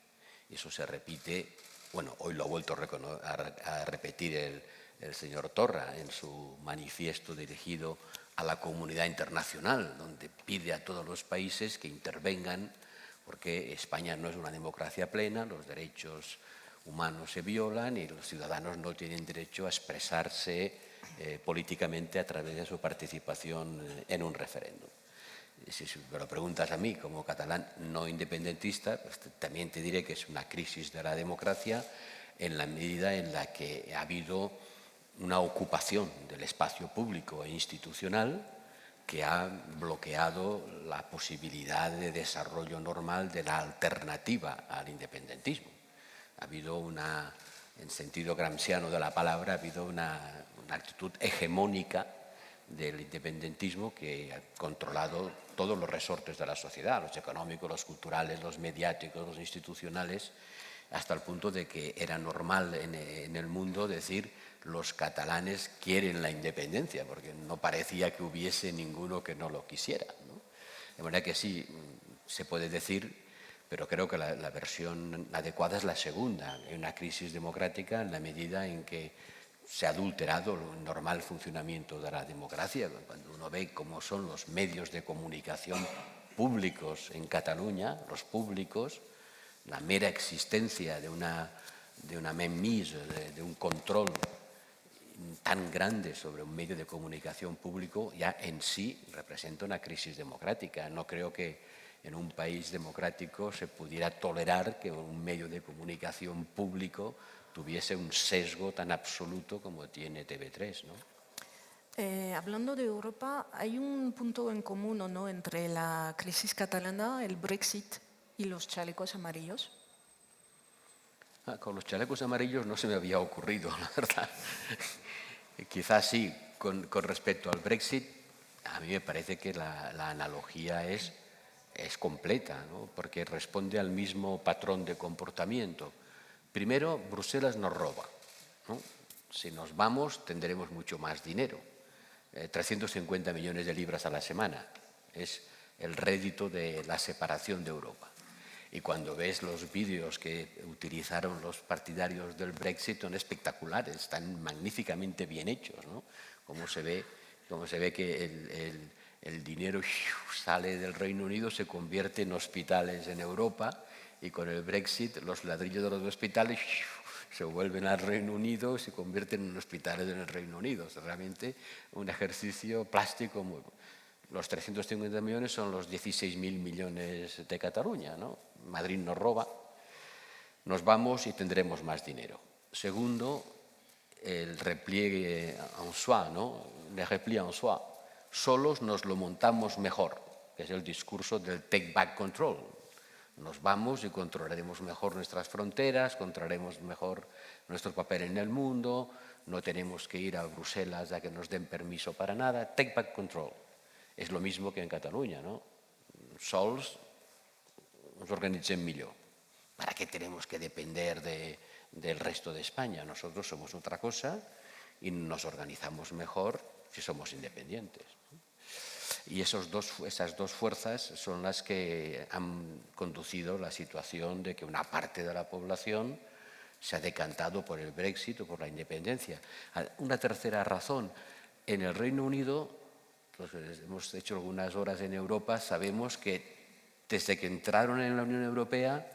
Y eso se repite, bueno, hoy lo ha vuelto a repetir el señor Torra en su manifiesto dirigido a la comunidad internacional, donde pide a todos los países que intervengan porque España no es una democracia plena, los derechos humanos se violan y los ciudadanos no tienen derecho a expresarse políticamente a través de su participación en un referéndum. Si me lo preguntas a mí como catalán no independentista, pues también te diré que es una crisis de la democracia en la medida en la que ha habido una ocupación del espacio público e institucional que ha bloqueado la posibilidad de desarrollo normal de la alternativa al independentismo. Ha habido una, en sentido gramsciano de la palabra, ha habido una actitud hegemónica del independentismo que ha controlado todos los resortes de la sociedad, los económicos, los culturales, los mediáticos, los institucionales, hasta el punto de que era normal en el mundo decir los catalanes quieren la independencia, porque no parecía que hubiese ninguno que no lo quisiera, ¿no? De manera que sí, se puede decir, pero creo que la versión adecuada es la segunda, una crisis democrática en la medida en que se ha adulterado el normal funcionamiento de la democracia. Cuando uno ve cómo son los medios de comunicación públicos en Cataluña, los públicos, la mera existencia de una mainmise, de un control tan grande sobre un medio de comunicación público ya en sí representa una crisis democrática. No creo que en un país democrático se pudiera tolerar que un medio de comunicación público tuviese un sesgo tan absoluto como tiene TV3, ¿no? Hablando de Europa, hay un punto en común, ¿o no?, entre la crisis catalana, el Brexit y los chalecos amarillos. Con los chalecos amarillos no se me había ocurrido, la verdad. Quizás sí, con respecto al Brexit, a mí me parece que la analogía es completa, ¿no? Porque responde al mismo patrón de comportamiento. Primero, Bruselas nos roba, ¿no? Si nos vamos, tendremos mucho más dinero. 350 millones de libras a la semana es el rédito de la separación de Europa. Y cuando ves los vídeos que utilizaron los partidarios del Brexit, son espectaculares, están magníficamente bien hechos, ¿no? Cómo se ve que el dinero sale del Reino Unido, se convierte en hospitales en Europa, y con el Brexit los ladrillos de los hospitales se vuelven al Reino Unido y se convierten en hospitales en el Reino Unido. Es realmente un ejercicio plástico muy... Los 350 millones son los 16.000 millones de Cataluña, ¿no? Madrid nos roba, nos vamos y tendremos más dinero. Segundo, el repliegue en soi, ¿no? Le repli en soi. Solos nos lo montamos mejor, que es el discurso del take back control. Nos vamos y controlaremos mejor nuestras fronteras, controlaremos mejor nuestro papel en el mundo, no tenemos que ir a Bruselas a que nos den permiso para nada. Take back control. És lo mismo que en Cataluña, ¿no? Sols nos organitzem millor. ¿Para qué tenemos que depender del resto de España? Nosotros somos otra cosa y nos organizamos mejor si somos independientes. Y esas dos fuerzas son las que han conducido la situación de que una parte de la población se ha decantado por el Brexit o por la independencia. Una tercera razón, en el Reino Unido, pues hemos hecho algunas horas en Europa, sabemos que desde que entraron en la Unión Europea,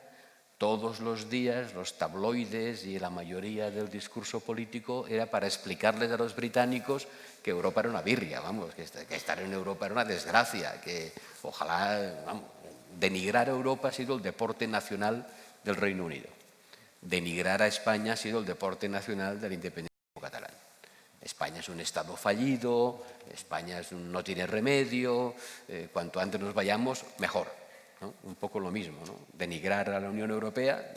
todos los días los tabloides y la mayoría del discurso político era para explicarles a los británicos que Europa era una birria, vamos, que estar en Europa era una desgracia, que ojalá, vamos, denigrar a Europa ha sido el deporte nacional del Reino Unido. Denigrar a España ha sido el deporte nacional del independentismo catalán. España es un Estado fallido, España no tiene remedio, cuanto antes nos vayamos, mejor, ¿no? Un poco lo mismo, ¿no? Denigrar a la Unión Europea,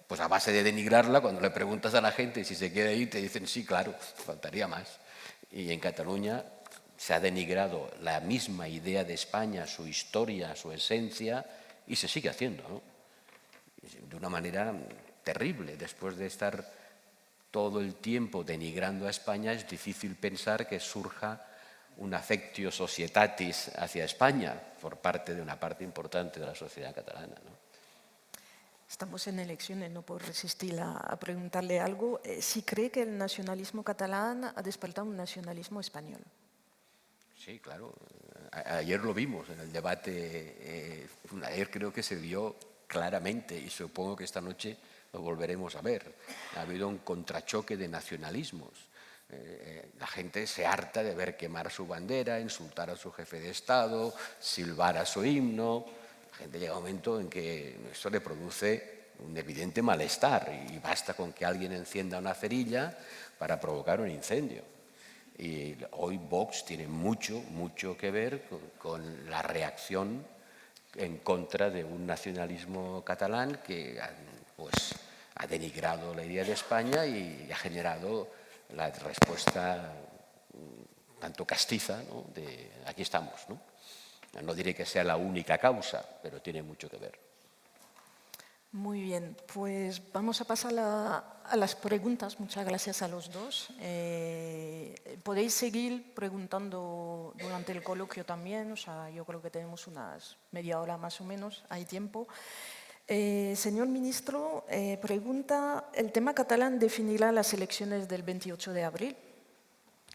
pues a base de denigrarla, cuando le preguntas a la gente si se quiere ir, te dicen sí, claro, faltaría más. Y en Cataluña se ha denigrado la misma idea de España, su historia, su esencia, y se sigue haciendo, ¿no? De una manera terrible. Después de estar todo el tiempo denigrando a España, es difícil pensar que surja un affectio societatis hacia España por parte de una parte importante de la sociedad catalana, ¿no? Estamos en elecciones, no puedo resistir a preguntarle algo. ¿Si cree que el nacionalismo catalán ha despertado un nacionalismo español? Sí, claro. Ayer lo vimos en el debate. Ayer creo que se vio claramente y supongo que esta noche lo volveremos a ver. Ha habido un contrachoque de nacionalismos. La gente se harta de ver quemar su bandera, insultar a su jefe de Estado, silbar a su himno. La gente llega a un momento en que esto le produce un evidente malestar y basta con que alguien encienda una cerilla para provocar un incendio. Y hoy Vox tiene mucho que ver con la reacción en contra de un nacionalismo catalán que pues, ha denigrado la idea de España y ha generado la respuesta tanto castiza, ¿no? De aquí estamos, ¿no? No diré que sea la única causa, pero tiene mucho que ver. Muy bien, pues vamos a pasar a las preguntas. Muchas gracias a los dos. Podéis seguir preguntando durante el coloquio también, o sea, yo creo que tenemos unas media hora más o menos, hay tiempo. Señor ministro, pregunta, ¿el tema catalán definirá las elecciones del 28 de abril?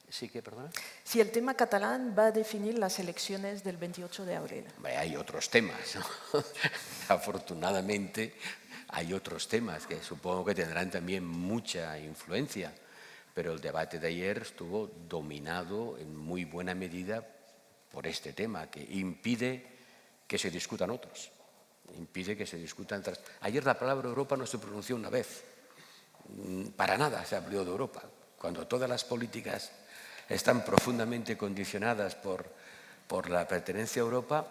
¿Sí que, perdón? Si el tema catalán va a definir las elecciones del 28 de abril. Hombre, hay otros temas, ¿no? Afortunadamente hay otros temas que supongo que tendrán también mucha influencia, pero el debate de ayer estuvo dominado en muy buena medida por este tema, que impide que se discutan otros, impide que se discutan otras. Ayer la palabra Europa no se pronunció una vez, para nada se habló de Europa, cuando todas las políticas están profundamente condicionadas por la pertenencia a Europa,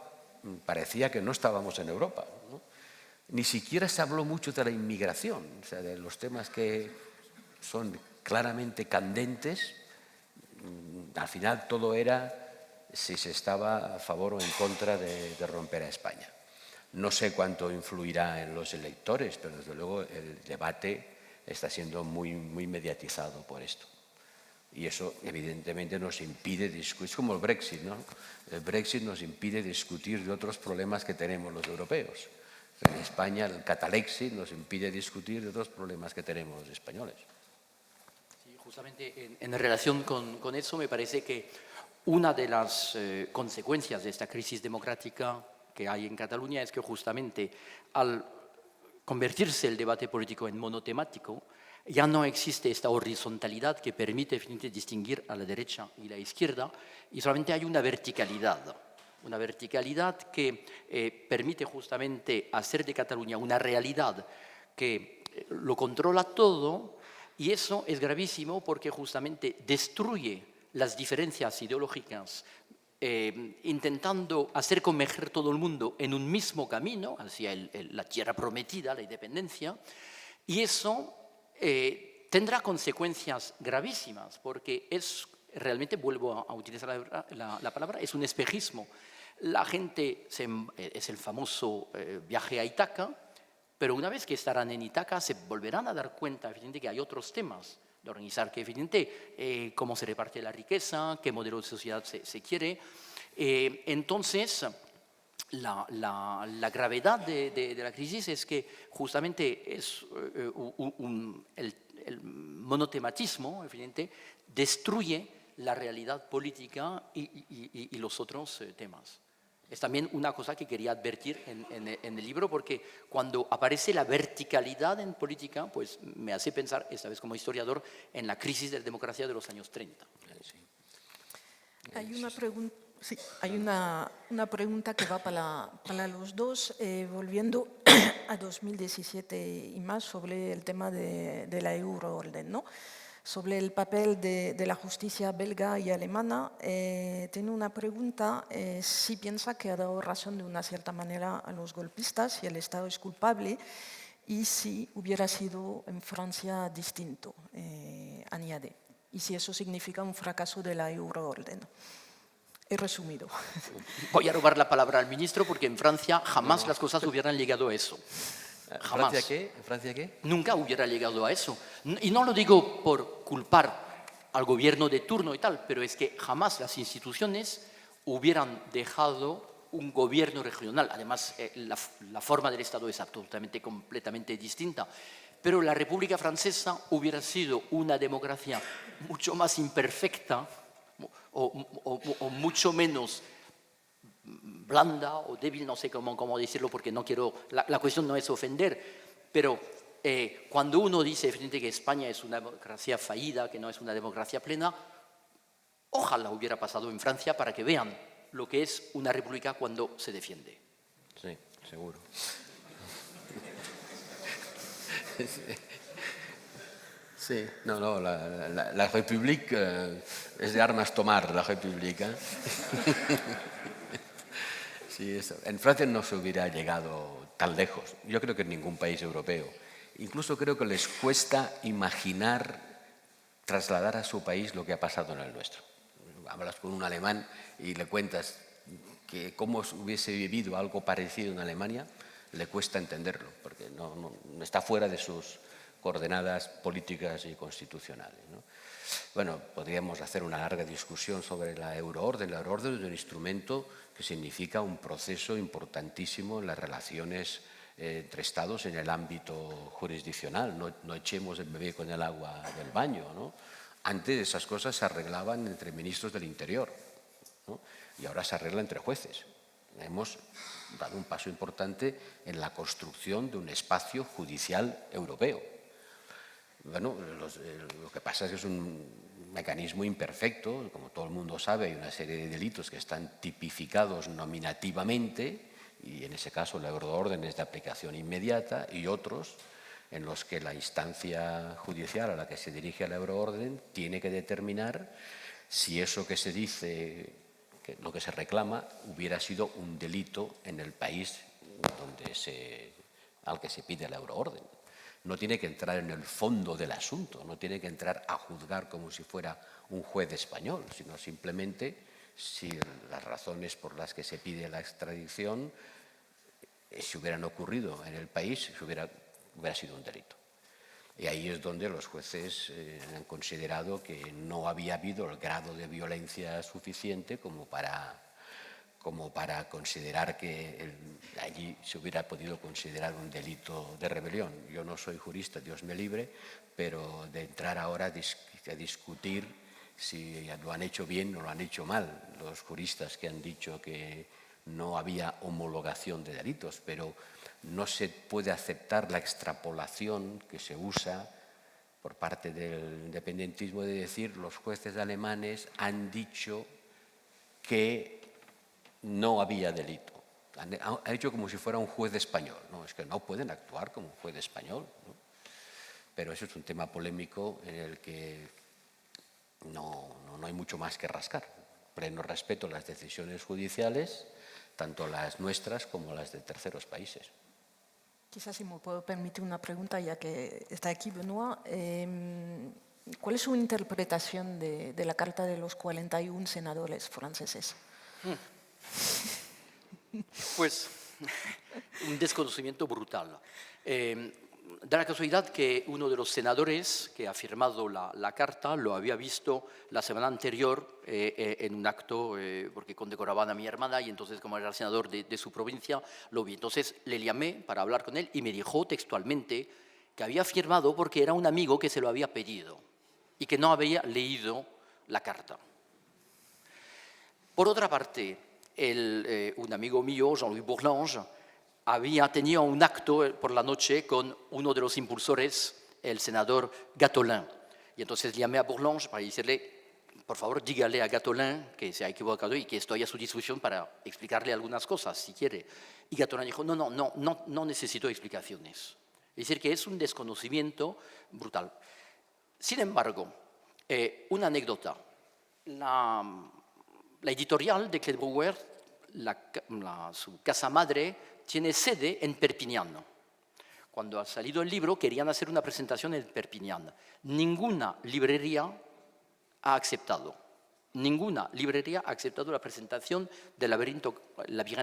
parecía que no estábamos en Europa, ¿no? Ni siquiera se habló mucho de la inmigración, o sea, de los temas que son claramente candentes. Al final todo era si se estaba a favor o en contra de romper a España. No sé cuánto influirá en los electores, pero desde luego el debate está siendo muy mediatizado por esto. Y eso evidentemente nos impide discutir, es como el Brexit, ¿no? El Brexit nos impide discutir de otros problemas que tenemos los europeos. En España el Catalexit nos impide discutir de otros problemas que tenemos los españoles. Sí, justamente en relación con eso me parece que una de las consecuencias de esta crisis democrática que hay en Cataluña es que justamente al convertirse el debate político en monotemático, ya no existe esta horizontalidad que permite distinguir a la derecha y la izquierda, y solamente hay una verticalidad que permite justamente hacer de Cataluña una realidad que lo controla todo, y eso es gravísimo porque justamente destruye las diferencias ideológicas, intentando hacer converger todo el mundo en un mismo camino hacia la tierra prometida, la independencia, y eso tendrá consecuencias gravísimas, porque es realmente, vuelvo a utilizar la palabra, es un espejismo. La gente es el famoso viaje a Ítaca, pero una vez que estarán en Ítaca se volverán a dar cuenta, evidentemente, que hay otros temas de organizar, que evidentemente cómo se reparte la riqueza, qué modelo de sociedad se quiere. Entonces, la gravedad de la crisis es que justamente es el monotematismo, evidente, destruye la realidad política y los otros temas. Es también una cosa que quería advertir en el libro, porque cuando aparece la verticalidad en política, pues me hace pensar, esta vez como historiador, en la crisis de la democracia de los años 30. Sí. Hay una pregunta. Sí, hay una pregunta que va para los dos, volviendo a 2017 y más sobre el tema de la euroorden, ¿no? Sobre el papel de la justicia belga y alemana. Tengo una pregunta, si piensa que ha dado razón de una cierta manera a los golpistas, si el Estado es culpable y si hubiera sido en Francia distinto, añade, y si eso significa un fracaso de la euroorden. He resumido. Voy a robar la palabra al ministro porque en Francia jamás las cosas hubieran llegado a eso. Jamás. ¿Francia qué? ¿En Francia qué? Nunca hubiera llegado a eso. Y no lo digo por culpar al gobierno de turno y tal, pero es que jamás las instituciones hubieran dejado un gobierno regional. Además, la forma del Estado es absolutamente, completamente distinta. Pero la República Francesa hubiera sido una democracia mucho más imperfecta o mucho menos blanda o débil, no sé cómo decirlo, porque no quiero, la cuestión no es ofender, pero cuando uno dice que España es una democracia fallida, que no es una democracia plena, ojalá hubiera pasado en Francia para que vean lo que es una república cuando se defiende. Sí, seguro. Sí, no, la República es de armas tomar, la República. Sí, en Francia no se hubiera llegado tan lejos, yo creo que en ningún país europeo. Incluso creo que les cuesta imaginar trasladar a su país lo que ha pasado en el nuestro. Hablas con un alemán y le cuentas que cómo hubiese vivido algo parecido en Alemania, le cuesta entenderlo, porque no está fuera de sus coordenadas políticas y constitucionales, ¿no? Bueno, podríamos hacer una larga discusión sobre la euroorden. La euroorden es un instrumento que significa un proceso importantísimo en las relaciones entre Estados en el ámbito jurisdiccional. No echemos el bebé con el agua del baño, ¿no? Antes esas cosas se arreglaban entre ministros del Interior, ¿no? Y ahora se arregla entre jueces. Hemos dado un paso importante en la construcción de un espacio judicial europeo. Bueno, lo que pasa es que es un mecanismo imperfecto, como todo el mundo sabe, hay una serie de delitos que están tipificados nominativamente y en ese caso la euroorden es de aplicación inmediata y otros en los que la instancia judicial a la que se dirige la euroorden tiene que determinar si eso que se dice, que lo que se reclama, hubiera sido un delito en el país al que se pide la euroorden. No tiene que entrar en el fondo del asunto, no tiene que entrar a juzgar como si fuera un juez español, sino simplemente si las razones por las que se pide la extradición si hubieran ocurrido en el país, hubiera sido un delito. Y ahí es donde los jueces han considerado que no había habido el grado de violencia suficiente como para considerar que allí se hubiera podido considerar un delito de rebelión. Yo no soy jurista, Dios me libre, pero de entrar ahora a discutir si lo han hecho bien o lo han hecho mal los juristas que han dicho que no había homologación de delitos, pero no se puede aceptar la extrapolación que se usa por parte del independentismo de decir los jueces alemanes han dicho que no había delito. Ha hecho como si fuera un juez español. No, es que no pueden actuar como un juez español, ¿no? Pero eso es un tema polémico en el que no hay mucho más que rascar. Pleno respeto a las decisiones judiciales, tanto las nuestras como las de terceros países. Quizás si me puedo permitir una pregunta, ya que está aquí Benoît. ¿Cuál es su interpretación de la Carta de los 41 senadores franceses? Pues un desconocimiento brutal. Da la casualidad que uno de los senadores que ha firmado la carta lo había visto la semana anterior en un acto porque condecoraban a mi hermana y entonces como era el senador de su provincia lo vi. Entonces le llamé para hablar con él y me dijo textualmente que había firmado porque era un amigo que se lo había pedido y que no había leído la carta. Por otra parte, un amigo mío, Jean-Louis Bourlange, había tenido un acto por la noche con uno de los impulsores, el senador Gattolin. Y entonces llamé a Bourlange para decirle, por favor, dígale a Gattolin que se ha equivocado y que estoy a su disposición para explicarle algunas cosas, si quiere. Y Gattolin dijo, no necesito explicaciones. Es decir, que es un desconocimiento brutal. Sin embargo, una anécdota. La editorial de Claire Brouwer, su casa madre, tiene sede en Perpiñán. Cuando ha salido el libro, querían hacer una presentación en Perpiñán. Ninguna librería ha aceptado. Ninguna librería ha aceptado la presentación del laberinto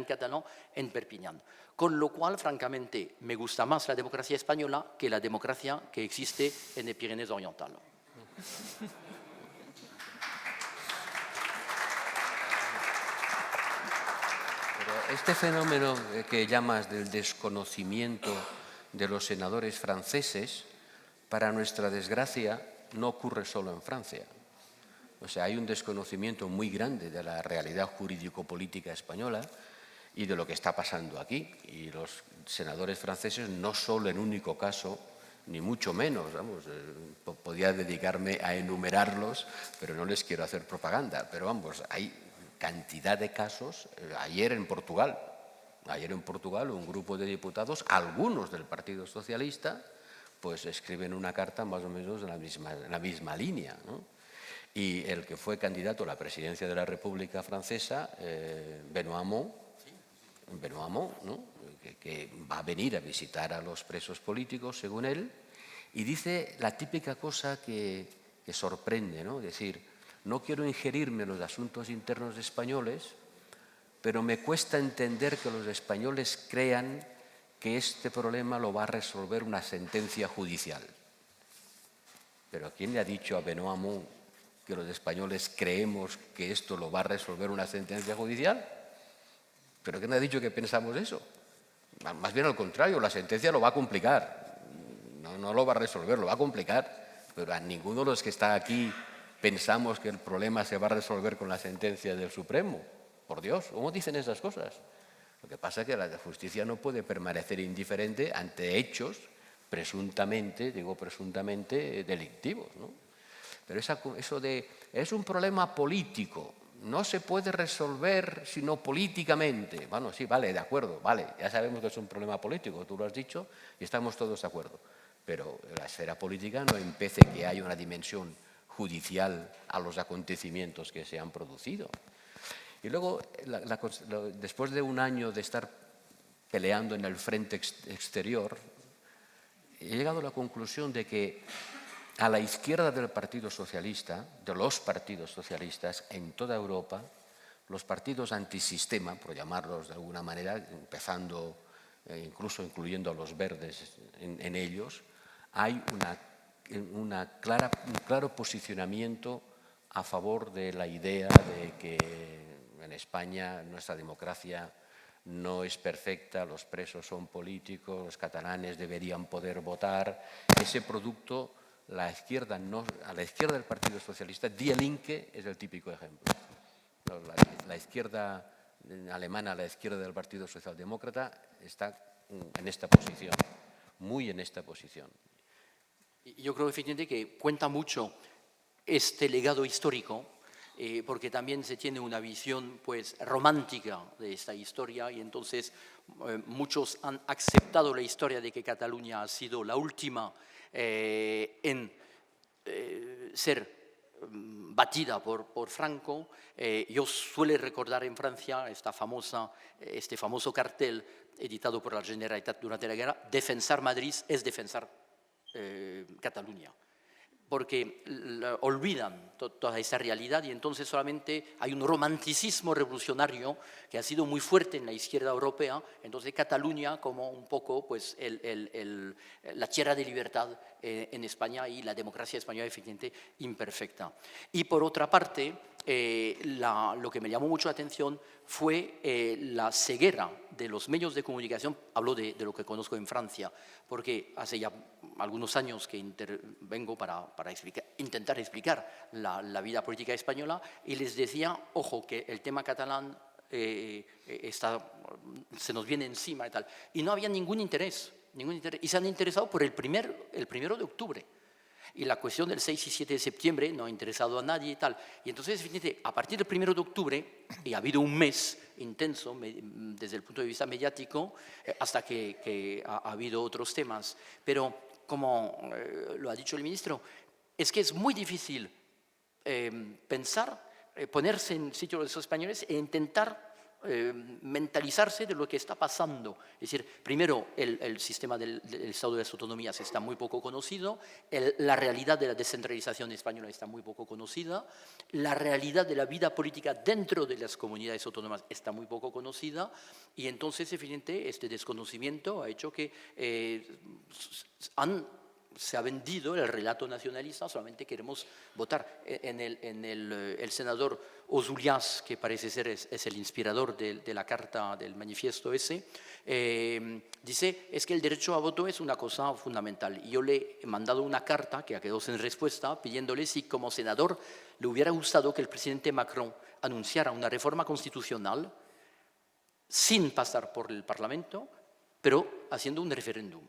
catalán en Perpiñán. Con lo cual, francamente, me gusta más la democracia española que la democracia que existe en el Pirineos Oriental. Este fenómeno que llamas del desconocimiento de los senadores franceses, para nuestra desgracia, no ocurre solo en Francia. O sea, hay un desconocimiento muy grande de la realidad jurídico-política española y de lo que está pasando aquí. Y los senadores franceses, no solo en único caso, ni mucho menos, vamos, podía dedicarme a enumerarlos, pero no les quiero hacer propaganda. Pero vamos, hay cantidad de casos. Ayer en Portugal un grupo de diputados, algunos del Partido Socialista, pues escriben una carta más o menos en la misma línea, ¿no? Y el que fue candidato a la presidencia de la República Francesa, Benoît Hamon, ¿no? que va a venir a visitar a los presos políticos, según él, y dice la típica cosa que sorprende, ¿no? Es decir, no quiero ingerirme en los asuntos internos españoles, pero me cuesta entender que los españoles crean que este problema lo va a resolver una sentencia judicial. Pero ¿quién le ha dicho a Benoît Hamon que los españoles creemos que esto lo va a resolver una sentencia judicial? ¿Pero quién ha dicho que pensamos eso? Más bien al contrario, la sentencia lo va a complicar. No lo va a resolver, lo va a complicar. Pero a ninguno de los que está aquí pensamos que el problema se va a resolver con la sentencia del Supremo. Por Dios, ¿cómo dicen esas cosas? Lo que pasa es que la justicia no puede permanecer indiferente ante hechos presuntamente, digo presuntamente, delictivos, ¿no? Pero eso de es un problema político, no se puede resolver sino políticamente. Bueno, sí, vale, de acuerdo, vale, ya sabemos que es un problema político, tú lo has dicho y estamos todos de acuerdo. Pero la esfera política no impide que haya una dimensión judicial a los acontecimientos que se han producido. Y luego, después de un año de estar peleando en el frente exterior, he llegado a la conclusión de que a la izquierda del Partido Socialista, de los partidos socialistas en toda Europa, los partidos antisistema, por llamarlos de alguna manera, empezando, incluso incluyendo a los verdes en ellos, hay un claro posicionamiento a favor de la idea de que en España nuestra democracia no es perfecta, los presos son políticos, los catalanes deberían poder votar. Ese producto, a la izquierda del Partido Socialista, Die Linke es el típico ejemplo. La izquierda alemana, la izquierda del Partido Socialdemócrata, está en esta posición, muy en esta posición. Yo creo efectivamente que cuenta mucho este legado histórico, porque también se tiene una visión pues romántica de esta historia y entonces muchos han aceptado la historia de que Cataluña ha sido la última en ser batida por Franco. Yo suelo recordar en Francia este famoso cartel editado por la Generalitat durante la guerra: defensar Madrid es defensar Cataluña, porque olvidan toda esa realidad y entonces solamente hay un romanticismo revolucionario que ha sido muy fuerte en la izquierda europea. Entonces Cataluña como un poco pues, la tierra de libertad en España y la democracia española efectivamente imperfecta. Y por otra parte, lo que me llamó mucho la atención fue la ceguera de los medios de comunicación. Hablo de lo que conozco en Francia, porque hace ya algunos años que intervengo para intentar explicar la vida política española, y les decía, ojo, que el tema catalán se nos viene encima y tal. Y no había ningún interés, y se han interesado por el 1 de octubre. Y la cuestión del 6 y 7 de septiembre no ha interesado a nadie y tal. Y entonces, fíjate, a partir del 1 de octubre, y ha habido un mes intenso desde el punto de vista mediático, hasta que ha habido otros temas. Pero, como lo ha dicho el ministro, es que es muy difícil pensar, ponerse en sitio de esos españoles e intentar mentalizarse de lo que está pasando. Es decir, primero, el sistema del Estado de las Autonomías está muy poco conocido, la realidad de la descentralización española está muy poco conocida, la realidad de la vida política dentro de las comunidades autónomas está muy poco conocida, y entonces, evidente, este desconocimiento ha hecho que se ha vendido el relato nacionalista. Solamente queremos votar. El senador Osulias, que parece ser es el inspirador de la carta, del manifiesto ese, dice es que el derecho a voto es una cosa fundamental. Y yo le he mandado una carta que ha quedado sin respuesta, pidiéndole si como senador le hubiera gustado que el presidente Macron anunciara una reforma constitucional sin pasar por el Parlamento, pero haciendo un referéndum.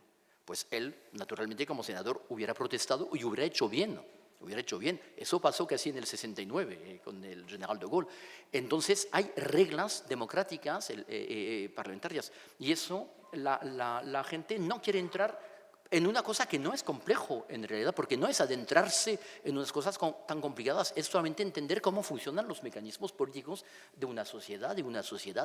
Pues él, naturalmente, como senador, hubiera protestado y hubiera hecho bien. Eso pasó casi en el 69 con el general de Gaulle. Entonces, hay reglas democráticas parlamentarias, y eso la gente no quiere entrar en una cosa que no es complejo en realidad, porque no es adentrarse en unas cosas tan complicadas, es solamente entender cómo funcionan los mecanismos políticos de una sociedad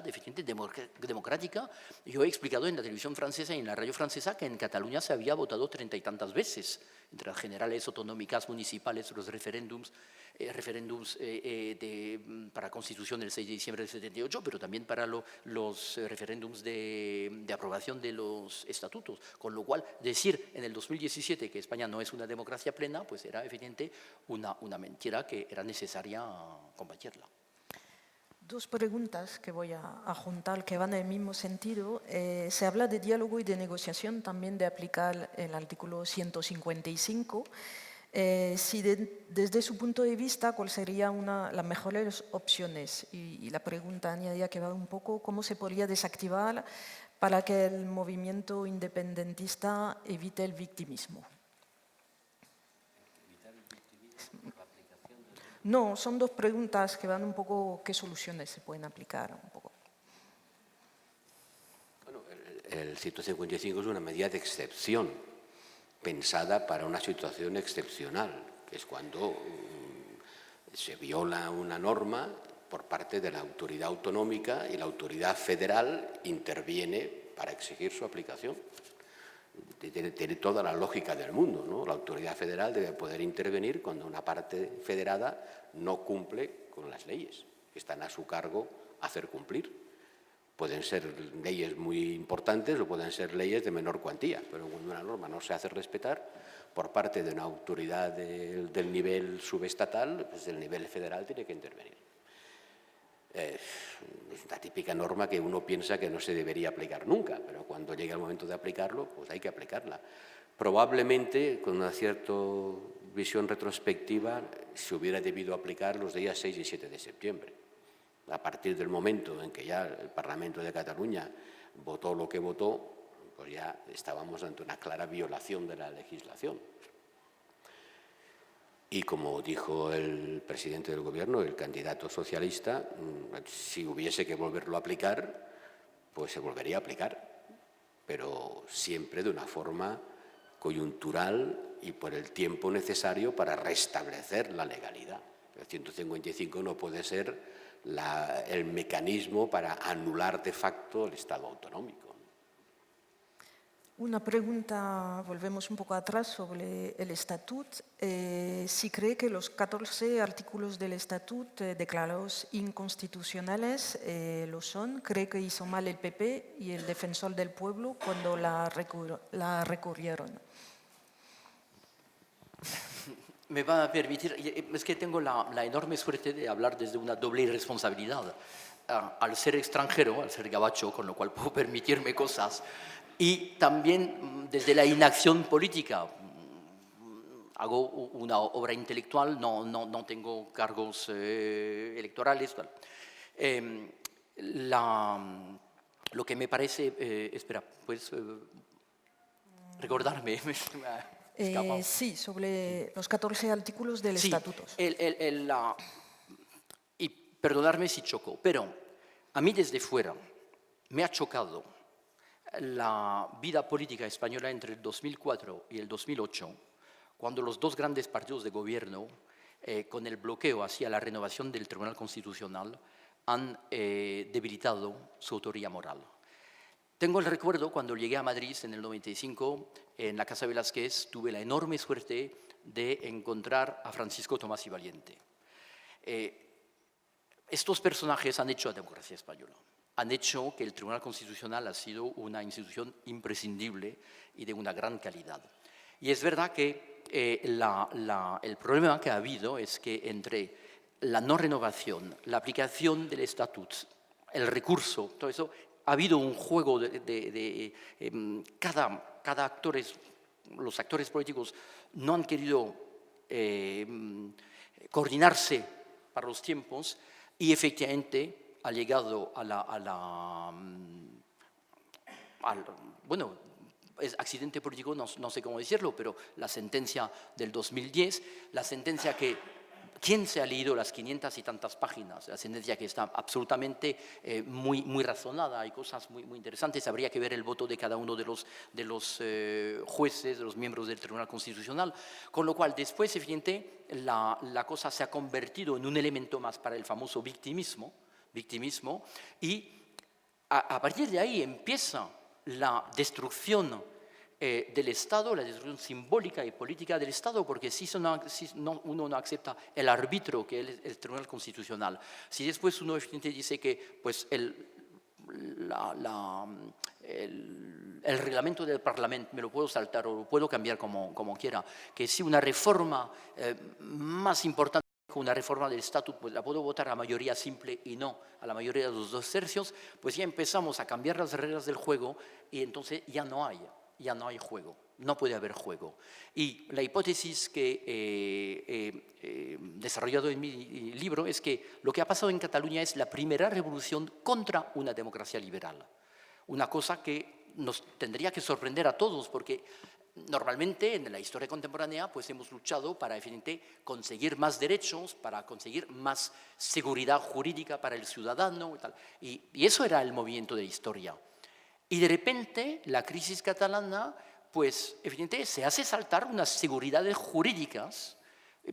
eficiente, democrática. Yo he explicado en la televisión francesa y en la radio francesa que en Cataluña se había votado 30 y tantas veces, entre las generales autonómicas, municipales, los referéndums para Constitución del 6 de diciembre del 78, pero también para los referéndums de aprobación de los estatutos. Con lo cual, decir en el 2017 que España no es una democracia plena, pues era evidente una mentira que era necesaria combatirla. Dos preguntas que voy a juntar que van en el mismo sentido. Se habla de diálogo y de negociación, también de aplicar el artículo 155. Si desde su punto de vista, ¿cuál sería las mejores opciones? Y la pregunta añadida que va un poco, ¿cómo se podría desactivar para que el movimiento independentista evite el victimismo. No, son dos preguntas que van un poco, ¿qué soluciones se pueden aplicar? Un poco. Bueno, el 155 es una medida de excepción, pensada para una situación excepcional, que es cuando se viola una norma por parte de la autoridad autonómica y la autoridad federal interviene para exigir su aplicación. Tiene toda la lógica del mundo, ¿no? La autoridad federal debe poder intervenir cuando una parte federada no cumple con las leyes que están a su cargo hacer cumplir. Pueden ser leyes muy importantes o pueden ser leyes de menor cuantía, pero cuando una norma no se hace respetar por parte de una autoridad del nivel subestatal, pues el nivel federal tiene que intervenir. Es una típica norma que uno piensa que no se debería aplicar nunca, pero cuando llega el momento de aplicarlo, pues hay que aplicarla. Probablemente, con una cierta visión retrospectiva, se hubiera debido aplicar los días 6 y 7 de septiembre. A partir del momento en que ya el Parlamento de Cataluña votó lo que votó, pues ya estábamos ante una clara violación de la legislación. Y como dijo el presidente del Gobierno, el candidato socialista, si hubiese que volverlo a aplicar, pues se volvería a aplicar, pero siempre de una forma coyuntural y por el tiempo necesario para restablecer la legalidad. El 155 no puede ser el mecanismo para anular de facto el Estado autonómico. Una pregunta, volvemos un poco atrás sobre el estatut. Si cree que los 14 artículos del estatut declarados inconstitucionales lo son, cree que hizo mal el PP y el Defensor del Pueblo cuando la recurrieron. Me va a permitir, es que tengo la enorme suerte de hablar desde una doble irresponsabilidad. Al ser extranjero, al ser gabacho, con lo cual puedo permitirme cosas, y también desde la inacción política. Hago una obra intelectual, no tengo cargos electorales. Lo que me parece... espera, ¿puedes recordarme? Sí, sobre los 14 artículos del estatuto. Y perdonadme si choco, pero a mí desde fuera me ha chocado la vida política española entre el 2004 y el 2008, cuando los dos grandes partidos de gobierno, con el bloqueo hacia la renovación del Tribunal Constitucional, han debilitado su autoría moral. Tengo el recuerdo cuando llegué a Madrid en el 95, en la Casa Velázquez, tuve la enorme suerte de encontrar a Francisco Tomás y Valiente. Estos personajes han hecho la democracia española. Han hecho que el Tribunal Constitucional ha sido una institución imprescindible y de una gran calidad. Y es verdad que el problema que ha habido es que entre la no renovación, la aplicación del estatut, el recurso, todo eso, ha habido un juego cada actor, los actores políticos no han querido coordinarse para los tiempos y efectivamente ha llegado bueno, es accidente político, no sé cómo decirlo, pero la sentencia del 2010, la sentencia que, ¿quién se ha leído las 500 y tantas páginas? La sentencia que está absolutamente muy razonada, hay cosas muy interesantes, habría que ver el voto de cada uno de los jueces, de los miembros del Tribunal Constitucional, con lo cual después, evidentemente, la cosa se ha convertido en un elemento más para el famoso victimismo y a partir de ahí empieza la destrucción del Estado, la destrucción simbólica y política del Estado, porque si uno no acepta el árbitro que es el Tribunal Constitucional, si después uno dice que pues, el reglamento del Parlamento me lo puedo saltar o lo puedo cambiar como quiera, que si una reforma más importante que una reforma del Estatuto, pues la puedo votar a mayoría simple y no a la mayoría de los 2 tercios, pues ya empezamos a cambiar las reglas del juego y entonces ya no hay juego, no puede haber juego. Y la hipótesis que he desarrollado en mi libro es que lo que ha pasado en Cataluña es la primera revolución contra una democracia liberal. Una cosa que nos tendría que sorprender a todos, porque normalmente en la historia contemporánea pues hemos luchado para evidentemente conseguir más derechos, para conseguir más seguridad jurídica para el ciudadano y tal. Y eso era el movimiento de la historia. Y de repente la crisis catalana pues evidentemente se hace saltar unas seguridades jurídicas,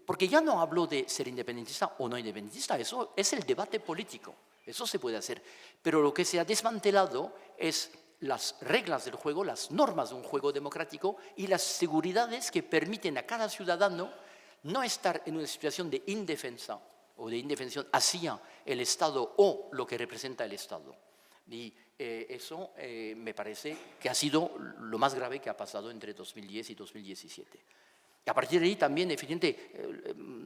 porque ya no hablo de ser independentista o no independentista, eso es el debate político, eso se puede hacer. Pero lo que se ha desmantelado es las reglas del juego, las normas de un juego democrático y las seguridades que permiten a cada ciudadano no estar en una situación de indefensa o de indefensión hacia el Estado o lo que representa el Estado. Y eso me parece que ha sido lo más grave que ha pasado entre 2010 y 2017. Y a partir de ahí también, evidentemente,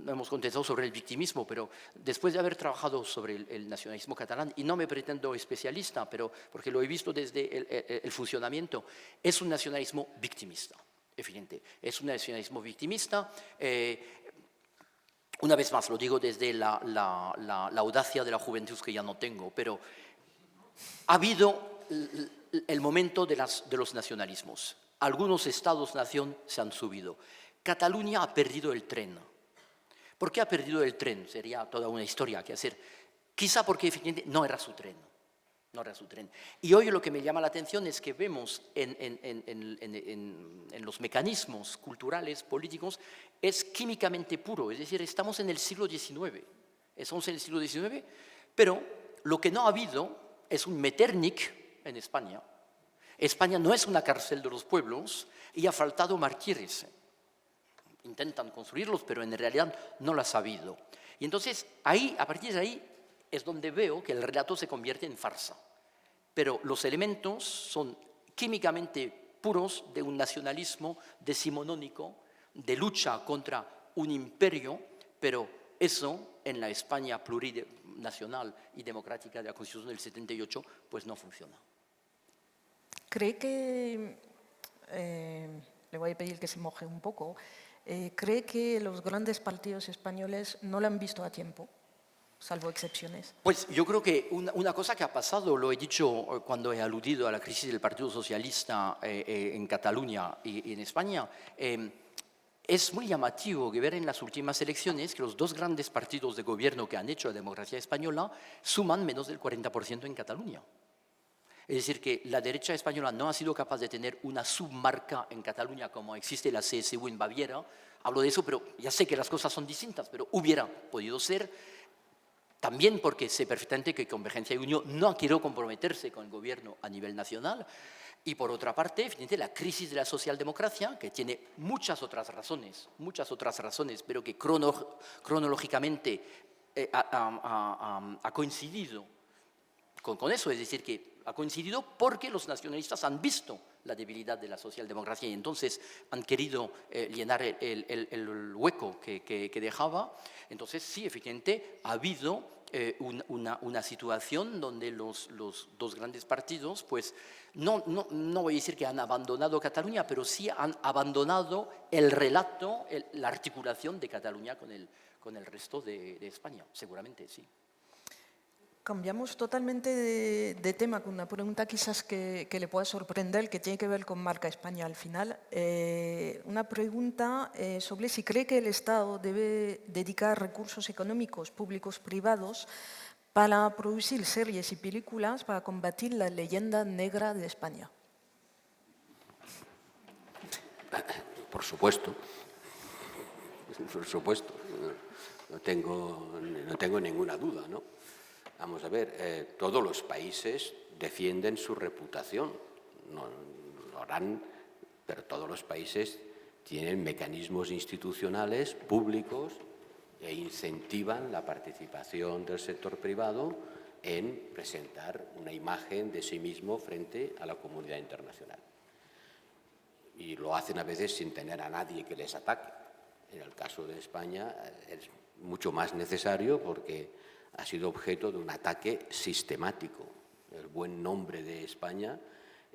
hemos contestado sobre el victimismo, pero después de haber trabajado sobre el nacionalismo catalán, y no me pretendo especialista, pero porque lo he visto desde el funcionamiento, es un nacionalismo victimista, evidente. Es un nacionalismo victimista. Una vez más, lo digo desde la audacia de la juventud que ya no tengo, pero ha habido el momento de los nacionalismos. Algunos estados-nación se han subido. Cataluña ha perdido el tren. ¿Por qué ha perdido el tren? Sería toda una historia que hacer. Quizá porque efectivamente no era su tren. No era su tren. Y hoy lo que me llama la atención es que vemos en los mecanismos culturales, políticos, es químicamente puro. Es decir, estamos en el siglo XIX. Estamos en el siglo XIX, pero lo que no ha habido es un Metternich en España. España no es una cárcel de los pueblos y ha faltado mártires. Intentan construirlos, pero en realidad no lo ha sabido. Y entonces, ahí, a partir de ahí, es donde veo que el relato se convierte en farsa. Pero los elementos son químicamente puros de un nacionalismo decimonónico, de lucha contra un imperio, pero eso en la España plurinacional y democrática de la Constitución del 78, pues no funciona. ¿Cree que, le voy a pedir que se moje un poco, cree que los grandes partidos españoles no lo han visto a tiempo, salvo excepciones? Pues yo creo que una cosa que ha pasado, lo he dicho cuando he aludido a la crisis del Partido Socialista en Cataluña y en España, es muy llamativo que ver en las últimas elecciones que los dos grandes partidos de gobierno que han hecho la democracia española suman menos del 40% en Cataluña. Es decir, que la derecha española no ha sido capaz de tener una submarca en Cataluña como existe la CSU en Baviera. Hablo de eso, pero ya sé que las cosas son distintas, pero hubiera podido ser. También porque sé perfectamente que Convergencia y Unión no quiere comprometerse con el gobierno a nivel nacional. Y por otra parte, evidentemente, la crisis de la socialdemocracia, que tiene muchas otras razones, pero que cronológicamente ha coincidido con eso, es decir, que ha coincidido porque los nacionalistas han visto la debilidad de la socialdemocracia y entonces han querido llenar el hueco que dejaba. Entonces, sí, efectivamente, ha habido una situación donde los dos grandes partidos, pues, no voy a decir que han abandonado Cataluña, pero sí han abandonado el relato, la articulación de Cataluña con el resto de España, seguramente, sí. Cambiamos totalmente de tema con una pregunta quizás que le pueda sorprender, que tiene que ver con marca España al final. Una pregunta sobre si cree que el Estado debe dedicar recursos económicos públicos privados para producir series y películas para combatir la leyenda negra de España. Por supuesto. Por supuesto. No tengo ninguna duda, ¿no? Vamos a ver, todos los países defienden su reputación, no lo harán, pero todos los países tienen mecanismos institucionales públicos e incentivan la participación del sector privado en presentar una imagen de sí mismo frente a la comunidad internacional. Y lo hacen a veces sin tener a nadie que les ataque. En el caso de España es mucho más necesario porque ha sido objeto de un ataque sistemático. El buen nombre de España,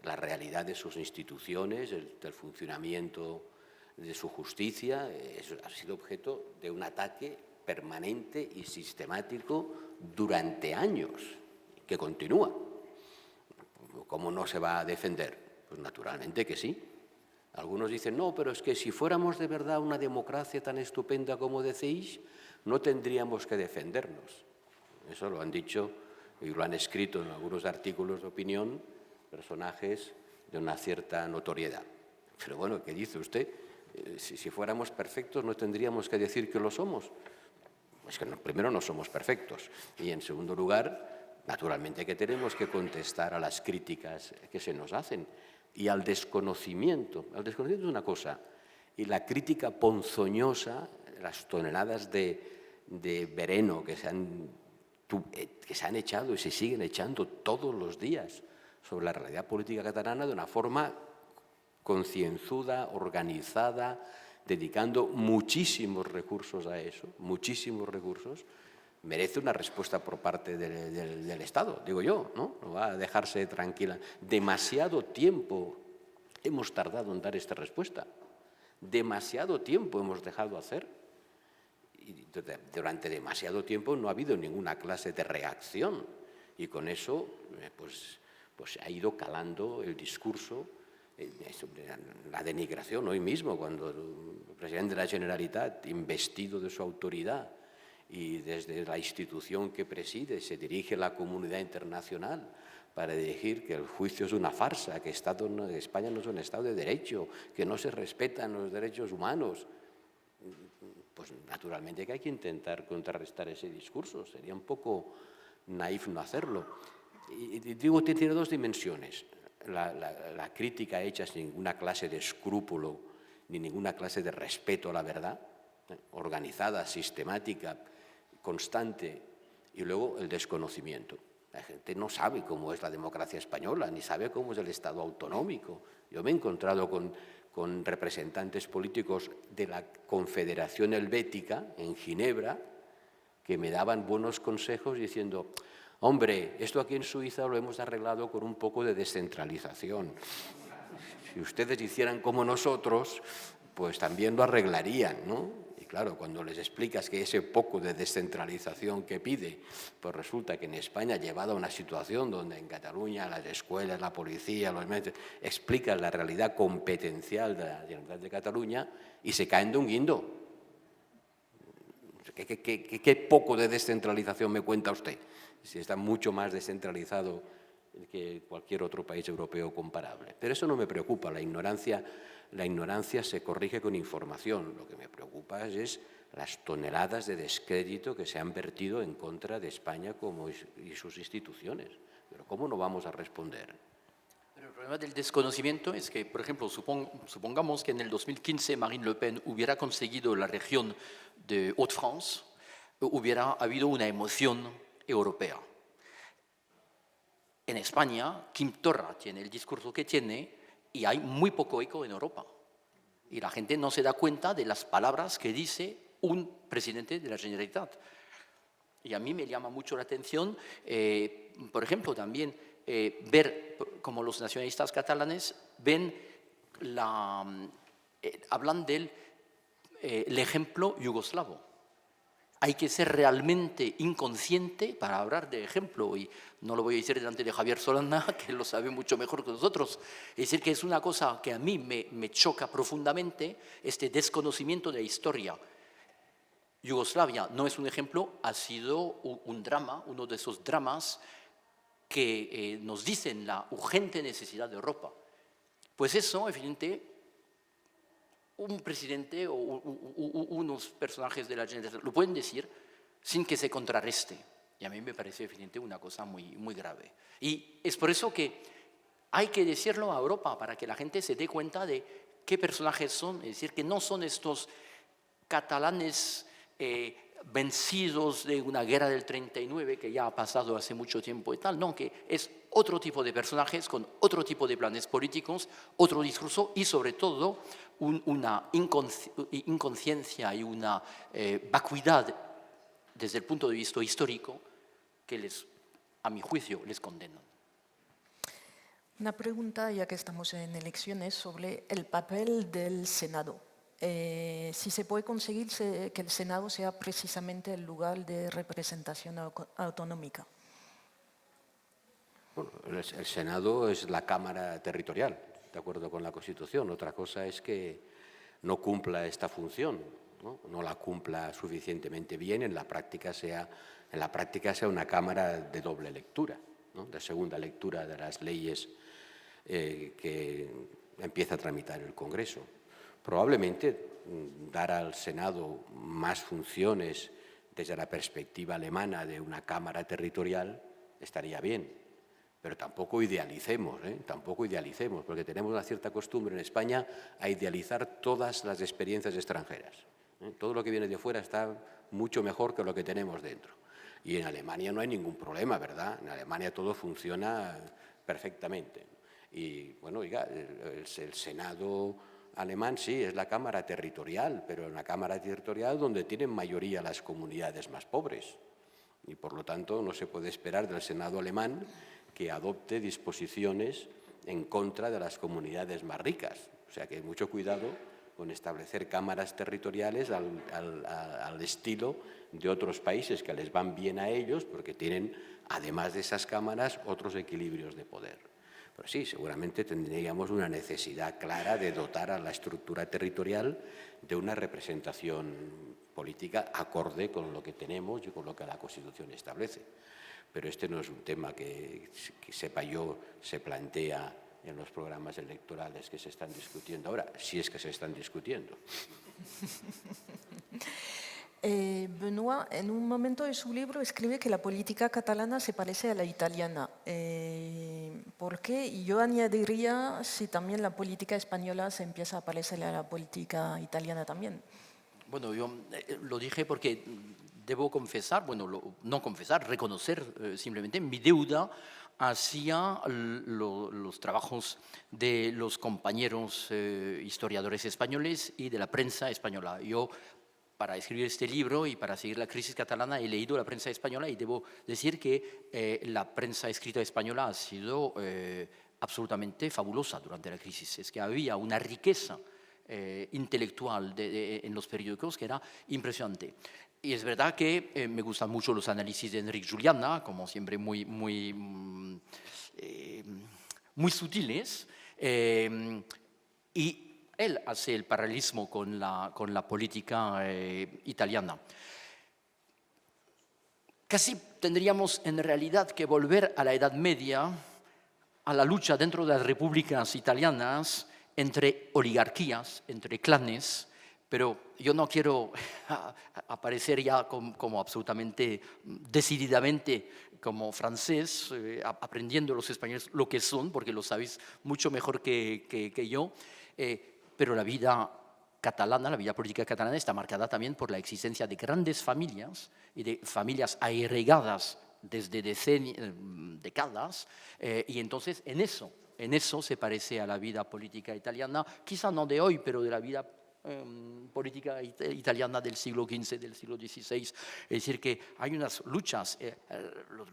la realidad de sus instituciones, del funcionamiento de su justicia, ha sido objeto de un ataque permanente y sistemático durante años, que continúa. ¿cómo no se va a defender? Pues naturalmente que sí. Algunos dicen, no, pero es que si fuéramos de verdad una democracia tan estupenda como decís, no tendríamos que defendernos. Eso lo han dicho y lo han escrito en algunos artículos de opinión personajes de una cierta notoriedad. Pero bueno, ¿qué dice usted? Si fuéramos perfectos no tendríamos que decir que lo somos. Es que primero no somos perfectos y en segundo lugar, naturalmente que tenemos que contestar a las críticas que se nos hacen y al desconocimiento. El desconocimiento es una cosa y la crítica ponzoñosa, las toneladas de veneno que se han echado y se siguen echando todos los días sobre la realidad política catalana de una forma concienzuda, organizada, dedicando muchísimos recursos a eso, muchísimos recursos, merece una respuesta por parte del Estado, digo yo, ¿no? No va a dejarse tranquila. Demasiado tiempo hemos tardado en dar esta respuesta, demasiado tiempo hemos dejado hacer y durante demasiado tiempo no ha habido ninguna clase de reacción y con eso pues ha ido calando el discurso. La denigración hoy mismo, cuando el presidente de la Generalitat, investido de su autoridad y desde la institución que preside, se dirige a la comunidad internacional para decir que el juicio es una farsa, que España no es un Estado de Derecho, que no se respetan los derechos humanos, pues naturalmente que hay que intentar contrarrestar ese discurso. Sería un poco naif no hacerlo. Y digo, tiene dos dimensiones. La crítica hecha sin ninguna clase de escrúpulo ni ninguna clase de respeto a la verdad, organizada, sistemática, constante, y luego el desconocimiento. La gente no sabe cómo es la democracia española, ni sabe cómo es el Estado autonómico. Yo me he encontrado con representantes políticos de la Confederación Helvética en Ginebra que me daban buenos consejos diciendo: hombre, esto aquí en Suiza lo hemos arreglado con un poco de descentralización. Si ustedes hicieran como nosotros, pues también lo arreglarían, ¿no? Y claro, cuando les explicas que ese poco de descentralización que pide, pues resulta que en España ha llevado a una situación donde en Cataluña las escuelas, la policía, los medios, explican la realidad competencial de la Generalitat de Cataluña y se caen de un guindo. ¿Qué poco de descentralización me cuenta usted? Si está mucho más descentralizado que cualquier otro país europeo comparable. Pero eso no me preocupa, la ignorancia se corrige con información. Lo que me preocupa es las toneladas de descrédito que se han vertido en contra de España y sus instituciones. Pero ¿cómo no vamos a responder? Pero el problema del desconocimiento es que, por ejemplo, supongamos que en el 2015 Marine Le Pen hubiera conseguido la región de Haute-France, hubiera habido una emoción europea. En España, Quim Torra tiene el discurso que tiene y hay muy poco eco en Europa. Y la gente no se da cuenta de las palabras que dice un presidente de la Generalitat. Y a mí me llama mucho la atención, por ejemplo, también ver cómo los nacionalistas catalanes hablan del el ejemplo yugoslavo. Hay que ser realmente inconsciente para hablar de ejemplo, y no lo voy a decir delante de Javier Solana, que lo sabe mucho mejor que nosotros. Es decir, que es una cosa que a mí me choca profundamente, este desconocimiento de la historia. Yugoslavia no es un ejemplo, ha sido un drama, uno de esos dramas que nos dicen la urgente necesidad de Europa. Pues eso, evidentemente, un presidente o unos personajes de la Generalitat lo pueden decir sin que se contrarreste. Y a mí me parece evidente una cosa muy, muy grave. Y es por eso que hay que decirlo a Europa para que la gente se dé cuenta de qué personajes son. Es decir, que no son estos catalanes vencidos de una guerra del 39 que ya ha pasado hace mucho tiempo y tal. No, que es otro tipo de personajes con otro tipo de planes políticos, otro discurso y sobre todo una inconsciencia y una vacuidad desde el punto de vista histórico que a mi juicio, les condenan. Una pregunta, ya que estamos en elecciones, sobre el papel del Senado. Si se puede conseguir que el Senado sea precisamente el lugar de representación autonómica. Bueno, el Senado es la Cámara territorial, de acuerdo con la Constitución. Otra cosa es que no cumpla esta función, no la cumpla suficientemente bien, en la práctica sea una Cámara de doble lectura, ¿no? De segunda lectura de las leyes que empieza a tramitar el Congreso. Probablemente dar al Senado más funciones desde la perspectiva alemana de una Cámara territorial estaría bien, pero tampoco idealicemos, porque tenemos una cierta costumbre en España a idealizar todas las experiencias extranjeras. Todo lo que viene de fuera está mucho mejor que lo que tenemos dentro. Y en Alemania no hay ningún problema, ¿verdad? En Alemania todo funciona perfectamente. Y, bueno, oiga, el Senado alemán sí es la Cámara territorial, pero en la Cámara territorial donde tienen mayoría las comunidades más pobres. Y, por lo tanto, no se puede esperar del Senado alemán que adopte disposiciones en contra de las comunidades más ricas. O sea que mucho cuidado con establecer cámaras territoriales al estilo de otros países que les van bien a ellos porque tienen, además de esas cámaras, otros equilibrios de poder. Pero sí, seguramente tendríamos una necesidad clara de dotar a la estructura territorial de una representación política acorde con lo que tenemos y con lo que la Constitución establece. Pero este no es un tema que sepa yo, se plantea en los programas electorales que se están discutiendo ahora, si es que se están discutiendo. Benoît, en un momento de su libro escribe que la política catalana se parece a la italiana. ¿Por qué? Y yo añadiría si también la política española se empieza a parecer a la política italiana también. Bueno, yo lo dije porque debo confesar, reconocer simplemente mi deuda hacia los trabajos de los compañeros historiadores españoles y de la prensa española. Yo, para escribir este libro y para seguir la crisis catalana, he leído la prensa española y debo decir que la prensa escrita española ha sido absolutamente fabulosa durante la crisis. Es que había una riqueza intelectual en los periódicos que era impresionante. Y es verdad que me gustan mucho los análisis de Enric Juliana, como siempre muy sutiles, y él hace el paralelismo con la política italiana. Casi tendríamos en realidad que volver a la Edad Media, a la lucha dentro de las repúblicas italianas entre oligarquías, entre clanes, pero yo no quiero aparecer ya como absolutamente decididamente como francés, aprendiendo los españoles lo que son, porque lo sabéis mucho mejor que yo, pero la vida catalana, la vida política catalana está marcada también por la existencia de grandes familias y de familias agregadas desde décadas, y entonces en eso se parece a la vida política italiana, quizá no de hoy, pero de la vida política italiana del siglo XV, del siglo XVI. Es decir, que hay unas luchas,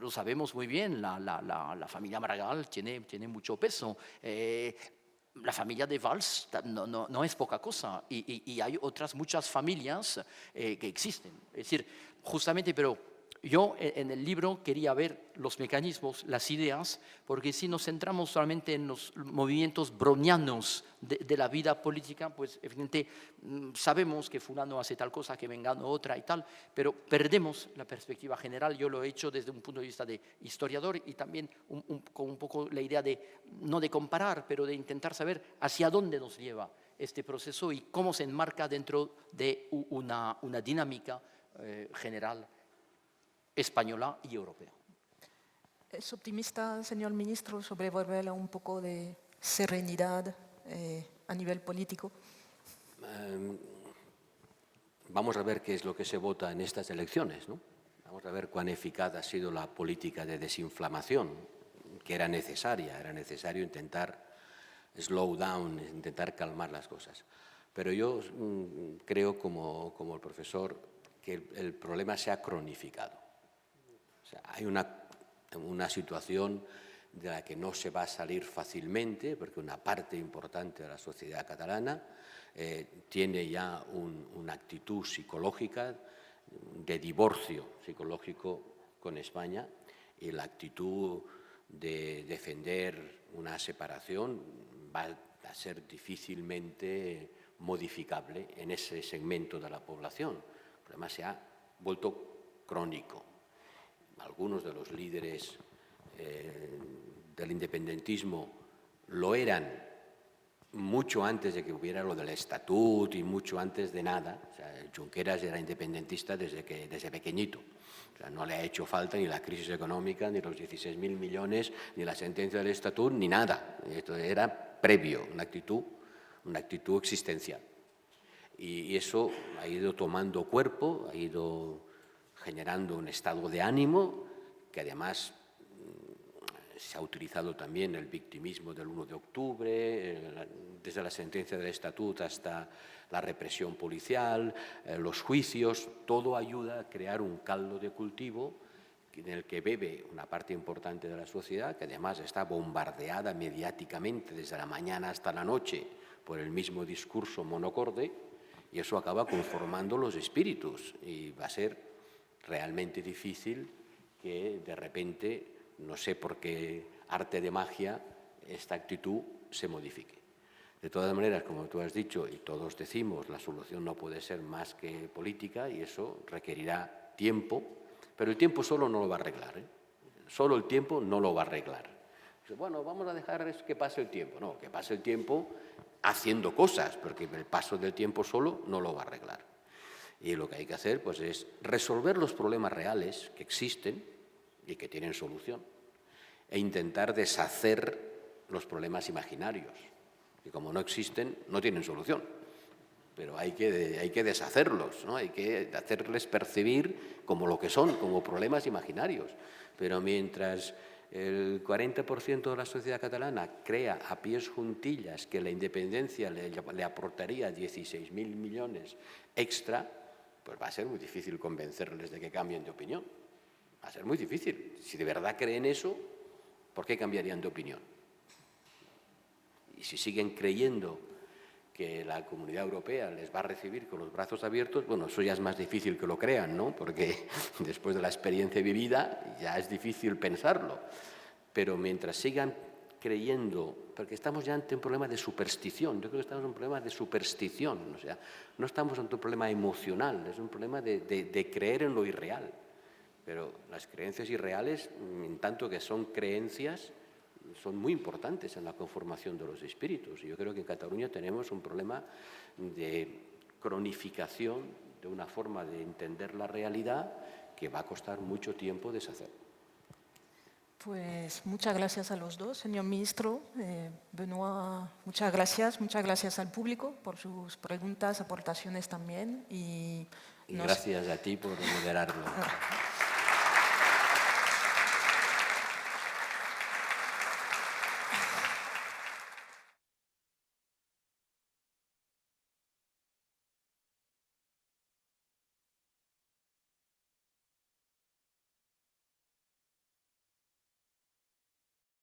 lo sabemos muy bien, la familia Maragall tiene mucho peso. La familia de Valls no es poca cosa, y hay otras muchas familias que existen. Es decir, justamente, pero yo en el libro quería ver los mecanismos, las ideas, porque si nos centramos solamente en los movimientos brownianos de la vida política, pues evidentemente sabemos que fulano hace tal cosa, que vengano otra y tal, pero perdemos la perspectiva general. Yo lo he hecho desde un punto de vista de historiador y también con un poco la idea no de comparar, pero de intentar saber hacia dónde nos lleva este proceso y cómo se enmarca dentro de una dinámica general española y europea. ¿Es optimista, señor ministro, sobre volver a un poco de serenidad a nivel político? Vamos a ver qué es lo que se vota en estas elecciones, ¿no? Vamos a ver cuán eficaz ha sido la política de desinflamación, que era necesario intentar slow down, intentar calmar las cosas. Pero yo creo, como el profesor, que el problema se ha cronificado. O sea, hay una situación de la que no se va a salir fácilmente, porque una parte importante de la sociedad catalana tiene ya una actitud psicológica de divorcio psicológico con España, y la actitud de defender una separación va a ser difícilmente modificable en ese segmento de la población. El problema se ha vuelto crónico. Algunos de los líderes del independentismo lo eran mucho antes de que hubiera lo del estatut y mucho antes de nada. O sea, Junqueras era independentista desde pequeñito. O sea, no le ha hecho falta ni la crisis económica, ni los 16.000 millones, ni la sentencia del estatut, ni nada. Esto era previo, una actitud existencial. Y eso ha ido tomando cuerpo, ha ido generando un estado de ánimo que además se ha utilizado también el victimismo del 1 de octubre, desde la sentencia del estatut hasta la represión policial, los juicios, todo ayuda a crear un caldo de cultivo en el que bebe una parte importante de la sociedad, que además está bombardeada mediáticamente desde la mañana hasta la noche por el mismo discurso monocorde, y eso acaba conformando los espíritus y va a ser realmente difícil que de repente, no sé por qué arte de magia, esta actitud se modifique. De todas maneras, como tú has dicho y todos decimos, la solución no puede ser más que política y eso requerirá tiempo, pero el tiempo solo no lo va a arreglar, ¿eh? Solo el tiempo no lo va a arreglar. Bueno, vamos a dejar que pase el tiempo. No, que pase el tiempo haciendo cosas, porque el paso del tiempo solo no lo va a arreglar. Y lo que hay que hacer pues, es resolver los problemas reales que existen y que tienen solución e intentar deshacer los problemas imaginarios, que como no existen, no tienen solución. Pero hay que deshacerlos, ¿no? Hay que hacerles percibir como lo que son, como problemas imaginarios. Pero mientras el 40% de la sociedad catalana crea a pies juntillas que la independencia le aportaría 16.000 millones extra, pues va a ser muy difícil convencerles de que cambien de opinión. Va a ser muy difícil. Si de verdad creen eso, ¿por qué cambiarían de opinión? Y si siguen creyendo que la Comunidad Europea les va a recibir con los brazos abiertos, bueno, eso ya es más difícil que lo crean, ¿no? Porque después de la experiencia vivida ya es difícil pensarlo. Pero mientras sigan creyendo, porque estamos ya ante un problema de superstición, yo creo que estamos en un problema de superstición, o sea, no estamos ante un problema emocional, es un problema de creer en lo irreal. Pero las creencias irreales, en tanto que son creencias, son muy importantes en la conformación de los espíritus. Y yo creo que en Cataluña tenemos un problema de cronificación de una forma de entender la realidad que va a costar mucho tiempo deshacer. Pues muchas gracias a los dos, señor ministro. Benoît, muchas gracias al público por sus preguntas, aportaciones también. Y gracias a ti por moderarlo.